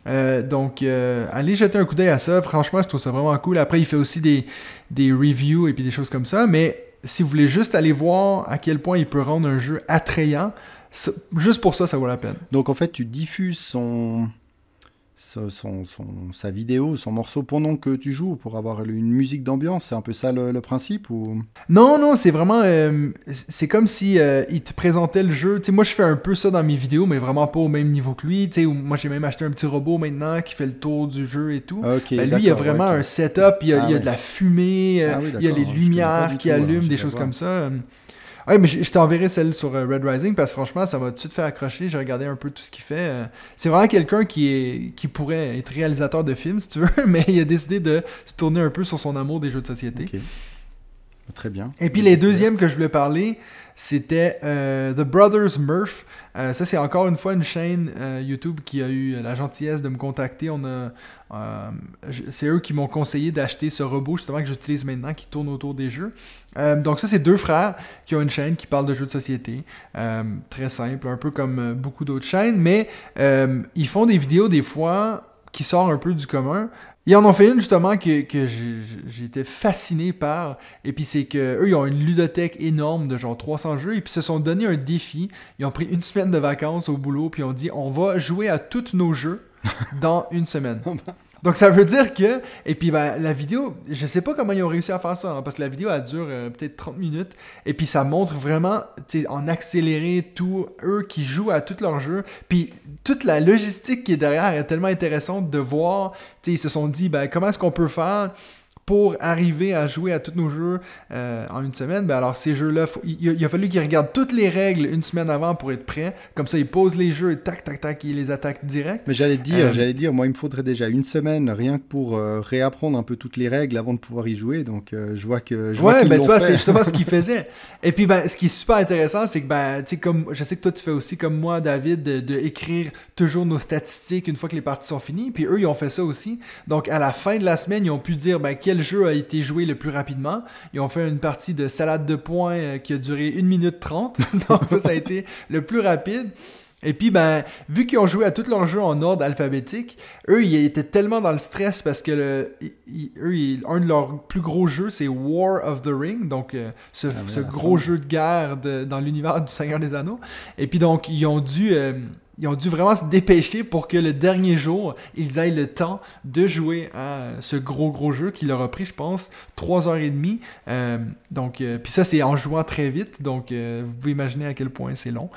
Donc, allez jeter un coup d'œil à ça. Franchement, je trouve ça vraiment cool. Après, il fait aussi des reviews et puis des choses comme ça. Mais si vous voulez juste aller voir à quel point il peut rendre un jeu attrayant, juste pour ça, ça vaut la peine. Donc en fait, tu diffuses sa vidéo, son morceau pendant que tu joues pour avoir une musique d'ambiance. C'est un peu ça le principe ou... Non, c'est vraiment... c'est comme si il te présentait le jeu. Tu sais, moi, je fais un peu ça dans mes vidéos, mais vraiment pas au même niveau que lui. Tu sais, moi, j'ai même acheté un petit robot maintenant qui fait le tour du jeu et tout. Ok, Ben, lui, il y a d'accord, vraiment ok. un setup, il y a Ah de ouais. la fumée, Ah oui, il y a les d'accord, je connais pas lumières du qui tout, alors allument, des j'irai choses voir. comme ça. Ouais, mais je t'enverrai celle sur Red Rising parce que franchement, ça m'a tout de suite fait accrocher. J'ai regardé un peu tout ce qu'il fait. C'est vraiment quelqu'un qui pourrait être réalisateur de films, si tu veux, mais il a décidé de se tourner un peu sur son amour des jeux de société. Ok, très bien. Et puis les deuxièmes que je voulais parler, c'était The Brothers Murph. Ça, c'est encore une fois une chaîne YouTube qui a eu la gentillesse de me contacter. C'est eux qui m'ont conseillé d'acheter ce robot justement que j'utilise maintenant qui tourne autour des jeux. Donc ça, c'est deux frères qui ont une chaîne qui parle de jeux de société. Très simple, un peu comme beaucoup d'autres chaînes, mais ils font des vidéos des fois qui sortent un peu du commun. Ils en ont fait une justement que j'ai été fasciné par, et puis c'est que eux ils ont une ludothèque énorme de genre 300 jeux, et puis se sont donné un défi. Ils ont pris une semaine de vacances au boulot, puis ils ont dit on va jouer à tous nos jeux dans une semaine. Donc ça veut dire que, et puis ben, la vidéo, je sais pas comment ils ont réussi à faire ça, hein, parce que la vidéo elle dure peut-être 30 minutes, et puis ça montre vraiment, tu sais, en accéléré tout, eux qui jouent à tous leurs jeux, puis toute la logistique qui est derrière est tellement intéressante de voir, tu sais, ils se sont dit, ben comment est-ce qu'on peut faire pour arriver à jouer à tous nos jeux en une semaine. Ben alors ces jeux-là, il a fallu qu'ils regardent toutes les règles une semaine avant pour être prêts. Comme ça, ils posent les jeux et tac, tac, tac, ils les attaquent direct. Mais j'allais dire, moi, il me faudrait déjà une semaine rien que pour réapprendre un peu toutes les règles avant de pouvoir y jouer. Donc, je vois que. Ouais, qu'ils ben l'ont tu vois, fait. c'est justement ce qu'ils faisaient. Et puis, ben, ce qui est super intéressant, c'est que, ben, tu sais, comme je sais que toi, tu fais aussi comme moi, David, de écrire toujours nos statistiques une fois que les parties sont finies. Puis eux, ils ont fait ça aussi. Donc, à la fin de la semaine, ils ont pu dire, ben, quel jeu a été joué le plus rapidement. Ils ont fait une partie de salade de points qui a duré 1 minute 30. Donc, ça a été le plus rapide. Et puis, ben, vu qu'ils ont joué à tous leurs jeux en ordre alphabétique, eux, ils étaient tellement dans le stress parce que un de leurs plus gros jeux, c'est War of the Ring, donc ce gros jeu de guerre dans l'univers du Seigneur des Anneaux. Et puis, donc, ils ont dû vraiment se dépêcher pour que le dernier jour, ils aient le temps de jouer à ce gros jeu qui leur a pris, je pense, 3h30. Puis ça, c'est en jouant très vite, donc vous pouvez imaginer à quel point c'est long.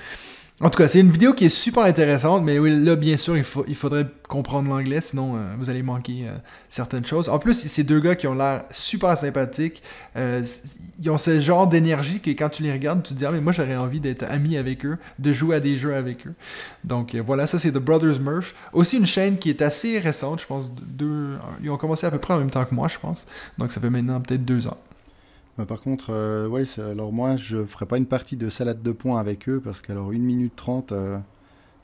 En tout cas, c'est une vidéo qui est super intéressante, mais oui, là, bien sûr, il faudrait comprendre l'anglais, sinon vous allez manquer certaines choses. En plus, c'est deux gars qui ont l'air super sympathiques. Ils ont ce genre d'énergie que quand tu les regardes, tu te dis « Ah, mais moi, j'aurais envie d'être ami avec eux, de jouer à des jeux avec eux. » Donc voilà, ça, c'est The Brothers Murph. Aussi une chaîne qui est assez récente, je pense. Ils ont commencé à peu près en même temps que moi, je pense. Donc ça fait maintenant peut-être 2 ans. Bah, par contre, alors moi, je ferai pas une partie de salade de points avec eux parce qu'alors 1 minute 30,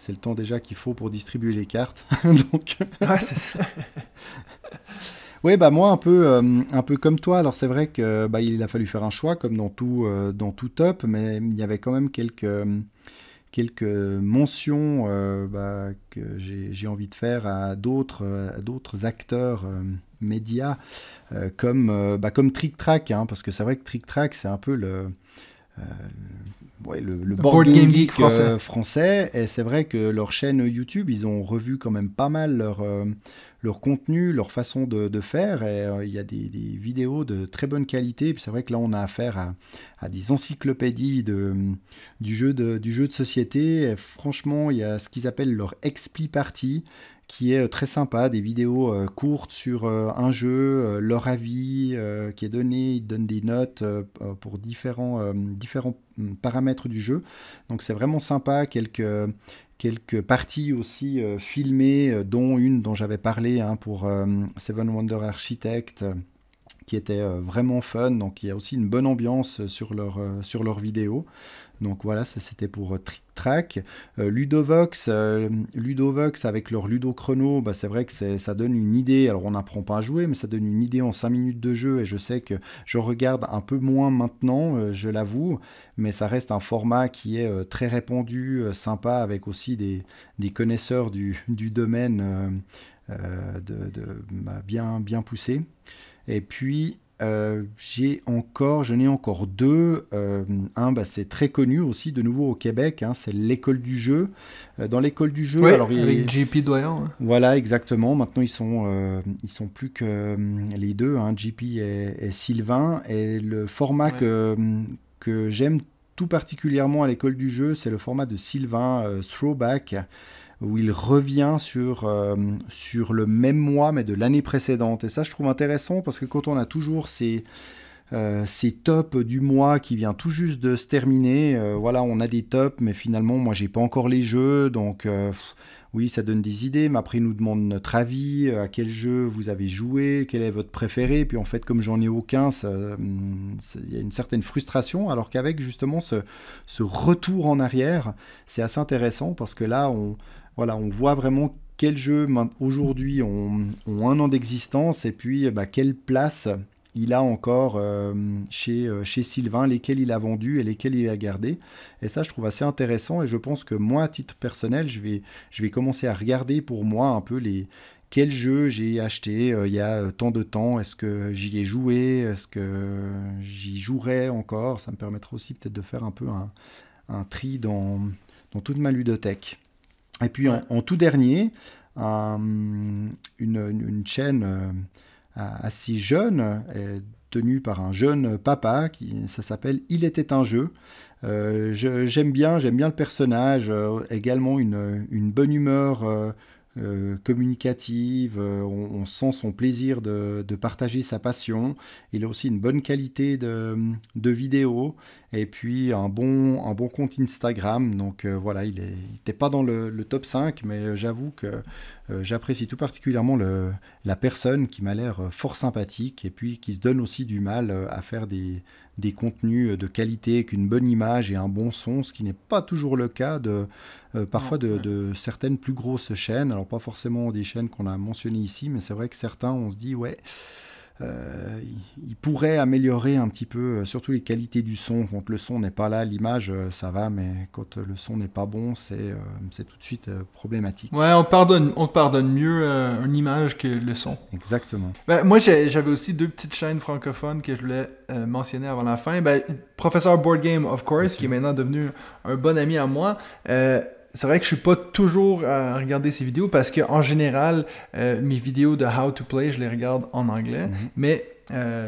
c'est le temps déjà qu'il faut pour distribuer les cartes. Donc... Ouais, c'est ça. Oui, bah moi un peu comme toi. Alors c'est vrai que il a fallu faire un choix comme dans tout top, mais il y avait quand même quelques mentions que j'ai envie de faire à d'autres acteurs médias comme Trick Track, hein, parce que c'est vrai que Trick Track c'est un peu le board game geek français, et c'est vrai que leur chaîne YouTube, ils ont revu quand même pas mal leur contenu, leur façon de faire, et il y a des vidéos de très bonne qualité, et puis c'est vrai que là on a affaire à des encyclopédies du jeu de société, et franchement il y a ce qu'ils appellent leur Expli Party, qui est très sympa, des vidéos courtes sur un jeu, leur avis qui est donné, ils donnent des notes pour différents paramètres du jeu. Donc c'est vraiment sympa, quelques parties aussi filmées, dont une dont j'avais parlé pour Seven Wonders Architect, qui était vraiment fun. Donc il y a aussi une bonne ambiance sur leurs vidéos. Donc voilà, ça c'était pour Trick Track. Ludovox avec leur Ludo Chrono, c'est vrai que ça donne une idée. Alors on n'apprend pas à jouer, mais ça donne une idée en 5 minutes de jeu. Et je sais que je regarde un peu moins maintenant, je l'avoue. Mais ça reste un format qui est très répandu, sympa, avec aussi des connaisseurs du domaine bien poussés. Et puis... j'en ai encore deux. C'est très connu aussi, de nouveau au Québec, hein, c'est l'école du jeu. Dans l'école du jeu, oui, avec JP Doyon. Hein. Voilà, exactement. Maintenant, ils sont plus que les deux, hein, JP et Sylvain. Et le format que j'aime tout particulièrement à l'école du jeu, c'est le format de Sylvain, Throwback, où il revient sur le même mois, mais de l'année précédente. Et ça, je trouve intéressant, parce que quand on a toujours ces tops du mois qui vient tout juste de se terminer, on a des tops, mais finalement, moi, j'ai pas encore les jeux, donc oui, ça donne des idées, mais après, ils nous demandent notre avis, à quel jeu vous avez joué, quel est votre préféré, puis en fait, comme j'en ai aucun, il y a une certaine frustration, alors qu'avec justement ce retour en arrière, c'est assez intéressant, parce que là, on voit vraiment quels jeux aujourd'hui ont 1 an d'existence, et puis quelle place il a encore chez Sylvain, lesquels il a vendus et lesquels il a gardés. Et ça, je trouve assez intéressant, et je pense que moi, à titre personnel, je vais commencer à regarder pour moi un peu quels jeux j'ai acheté il y a tant de temps, est-ce que j'y ai joué, est-ce que j'y jouerai encore. Ça me permettra aussi peut-être de faire un peu un tri dans toute ma ludothèque. Et puis en tout dernier, une chaîne assez jeune, tenue par un jeune papa, ça s'appelle Il était un jeu. J'aime bien le personnage, également une bonne humeur communicative, on sent son plaisir de partager sa passion. Il a aussi une bonne qualité de vidéo, et puis un bon compte Instagram. Donc voilà, il n'était pas dans le top 5, mais j'avoue que j'apprécie tout particulièrement la personne, qui m'a l'air fort sympathique, et puis qui se donne aussi du mal à faire des contenus de qualité, avec une bonne image et un bon son, ce qui n'est pas toujours le cas parfois de certaines plus grosses chaînes. Alors pas forcément des chaînes qu'on a mentionnées ici, mais c'est vrai que certains, on se dit ils pourraient améliorer un petit peu, surtout les qualités du son. Quand le son n'est pas là, l'image ça va, mais quand le son n'est pas bon, c'est tout de suite problématique. Ouais, on pardonne mieux une image que le son. Exactement. Moi, j'avais aussi 2 petites chaînes francophones que je voulais mentionner avant la fin. Professeur Board Game, of course, qui est maintenant devenu un bon ami à moi. C'est vrai que je suis pas toujours à regarder ses vidéos, parce qu'en général, mes vidéos de How to Play, je les regarde en anglais. Mais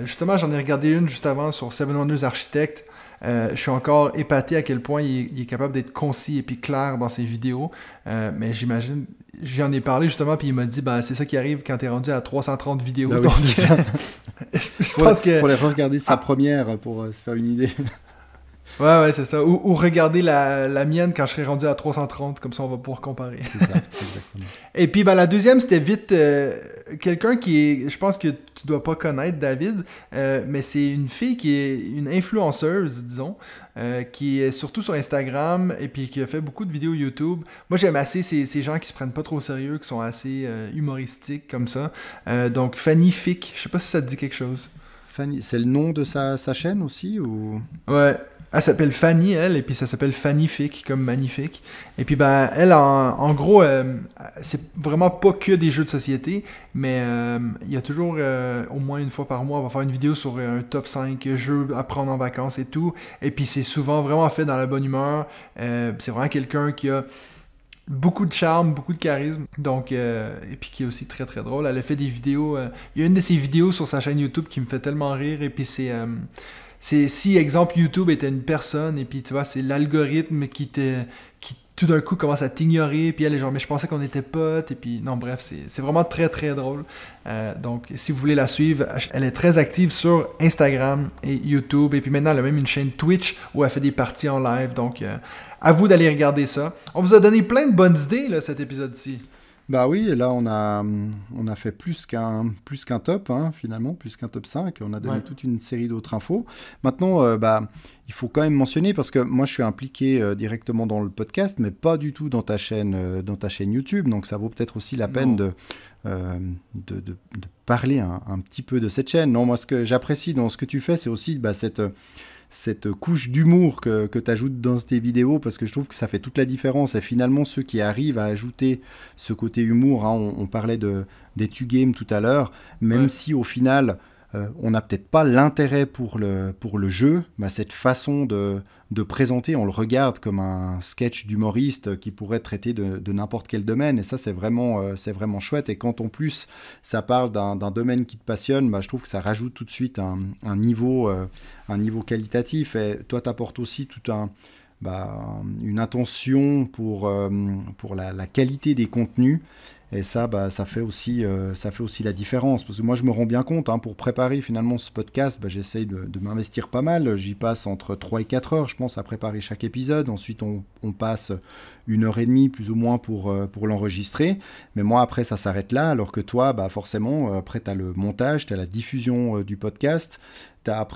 justement, j'en ai regardé une juste avant sur Seven Wonders Architect. Je suis encore épaté à quel point il est capable d'être concis et puis clair dans ses vidéos. Mais j'imagine, j'en ai parlé justement, puis il m'a dit, c'est ça qui arrive quand t'es rendu à 330 vidéos. Oui, donc, c'est ça. je pense que... Faut les regarder sa première pour se faire une idée. Ouais, c'est ça. Ou regarder la mienne quand je serai rendu à 330, comme ça on va pouvoir comparer. C'est ça, exactement. Et puis la deuxième, c'était vite quelqu'un qui est, je pense que tu dois pas connaître, David, mais c'est une fille qui est une influenceuse, disons, qui est surtout sur Instagram et puis qui a fait beaucoup de vidéos YouTube. Moi, j'aime assez ces gens qui se prennent pas trop au sérieux, qui sont assez humoristiques comme ça. Donc Fanny Fick, je sais pas si ça te dit quelque chose. Fanny, c'est le nom de sa chaîne aussi ou... Ouais. Elle s'appelle Fanny, elle, et puis ça s'appelle Fannyfique, comme magnifique. Et puis, elle, en gros, c'est vraiment pas que des jeux de société, mais il y a toujours, au moins une fois par mois, on va faire une vidéo sur un top 5 jeux à prendre en vacances et tout. Et puis, c'est souvent vraiment fait dans la bonne humeur. C'est vraiment quelqu'un qui a beaucoup de charme, beaucoup de charisme, donc et puis qui est aussi très très drôle. Elle a fait des vidéos, il y a une de ses vidéos sur sa chaîne YouTube qui me fait tellement rire, et puis c'est si, exemple, YouTube était une personne, et puis tu vois, c'est l'algorithme qui tout d'un coup commence à t'ignorer, puis elle est genre, mais je pensais qu'on était potes, et puis non, bref, c'est vraiment très très drôle. Donc, si vous voulez la suivre, elle est très active sur Instagram et YouTube, et puis maintenant elle a même une chaîne Twitch où elle fait des parties en live, donc à vous d'aller regarder ça. On vous a donné plein de bonnes idées, là, cet épisode-ci. Bah oui, et là on a fait plus qu'un top, hein, finalement, plus qu'un top 5. On a donné toute une série d'autres infos. Maintenant, il faut quand même mentionner, parce que moi je suis impliqué directement dans le podcast, mais pas du tout dans ta chaîne YouTube. Donc ça vaut peut-être aussi la peine de parler un petit peu de cette chaîne. Non, moi ce que j'apprécie dans ce que tu fais, c'est aussi cette couche d'humour que tu ajoutes dans tes vidéos, parce que je trouve que ça fait toute la différence. Et finalement, ceux qui arrivent à ajouter ce côté humour, hein, on parlait des Tu-Games tout à l'heure, même si au final, on n'a peut-être pas l'intérêt pour le jeu, cette façon de présenter, on le regarde comme un sketch d'humoriste qui pourrait traiter de n'importe quel domaine, et ça c'est vraiment chouette. Et quand en plus ça parle d'un domaine qui te passionne, je trouve que ça rajoute tout de suite un niveau qualitatif. Et toi t'apportes aussi une intention pour la qualité des contenus. Et ça, ça fait aussi la différence. Parce que moi, je me rends bien compte, hein, pour préparer finalement ce podcast, j'essaye de m'investir pas mal. J'y passe entre 3 et 4 heures, je pense, à préparer chaque épisode. Ensuite, on passe 1h30 plus ou moins pour l'enregistrer. Mais moi, après, ça s'arrête là. Alors que toi, forcément, après, tu as le montage, tu as la diffusion du podcast. T'as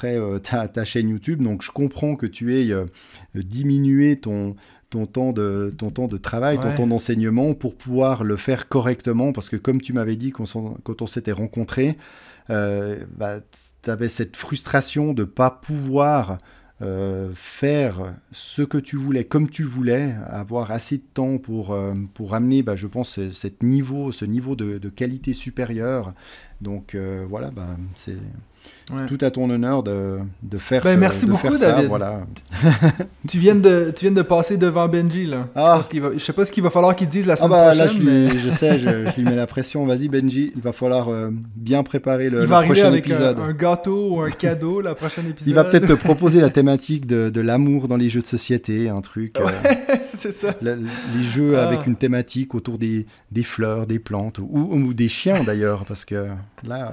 ta chaîne YouTube. Donc, je comprends que tu aies diminué ton temps de travail, ton temps d'enseignement pour pouvoir le faire correctement, parce que comme tu m'avais dit quand on s'était rencontrés, tu avais cette frustration de ne pas pouvoir faire ce que tu voulais, comme tu voulais, avoir assez de temps pour amener, je pense, ce niveau de qualité supérieure. Donc voilà, c'est tout à ton honneur de faire merci beaucoup, faire David. Ça, voilà. Tu viens de passer devant Benji, là. Je sais pas ce qu'il va falloir qu'il dise la semaine prochaine. Là, je sais, je lui mets la pression. Vas-y, Benji, il va falloir bien préparer le prochain épisode. Il va arriver avec un gâteau ou un cadeau, la prochaine épisode. Il va peut-être te proposer la thématique de l'amour dans les jeux de société, un truc. C'est ça. Les jeux avec une thématique autour des fleurs, des plantes, ou des chiens d'ailleurs, parce que là...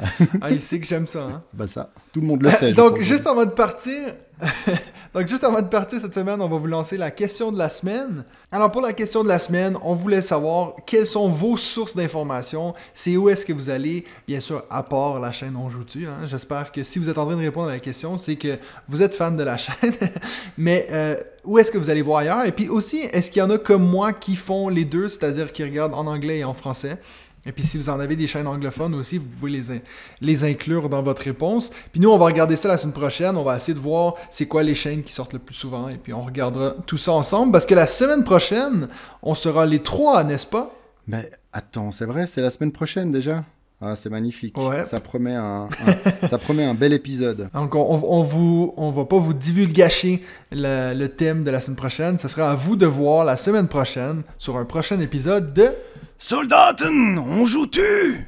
il sait que j'aime ça, hein. Ça, tout le monde le sait. Donc, juste avant de partir cette semaine, on va vous lancer la question de la semaine. Alors, pour la question de la semaine, on voulait savoir quelles sont vos sources d'informations. C'est où est-ce que vous allez, bien sûr, à part la chaîne On Joue-tu. Hein? J'espère que si vous êtes en train de répondre à la question, c'est que vous êtes fan de la chaîne. Mais où est-ce que vous allez voir ailleurs? Et puis aussi, est-ce qu'il y en a comme moi qui font les deux, c'est-à-dire qui regardent en anglais et en français? Et puis si vous en avez des chaînes anglophones aussi, vous pouvez les inclure dans votre réponse. Puis nous, on va regarder ça la semaine prochaine. On va essayer de voir c'est quoi les chaînes qui sortent le plus souvent. Et puis on regardera tout ça ensemble. Parce que la semaine prochaine, on sera les 3, n'est-ce pas? Mais attends, c'est vrai, c'est la semaine prochaine déjà? Ah, c'est magnifique. Ouais. Ça promet un bel épisode. Donc on va pas vous divulgacher le thème de la semaine prochaine. Ce sera à vous de voir la semaine prochaine sur un prochain épisode de... Soldaten, on joue-tu?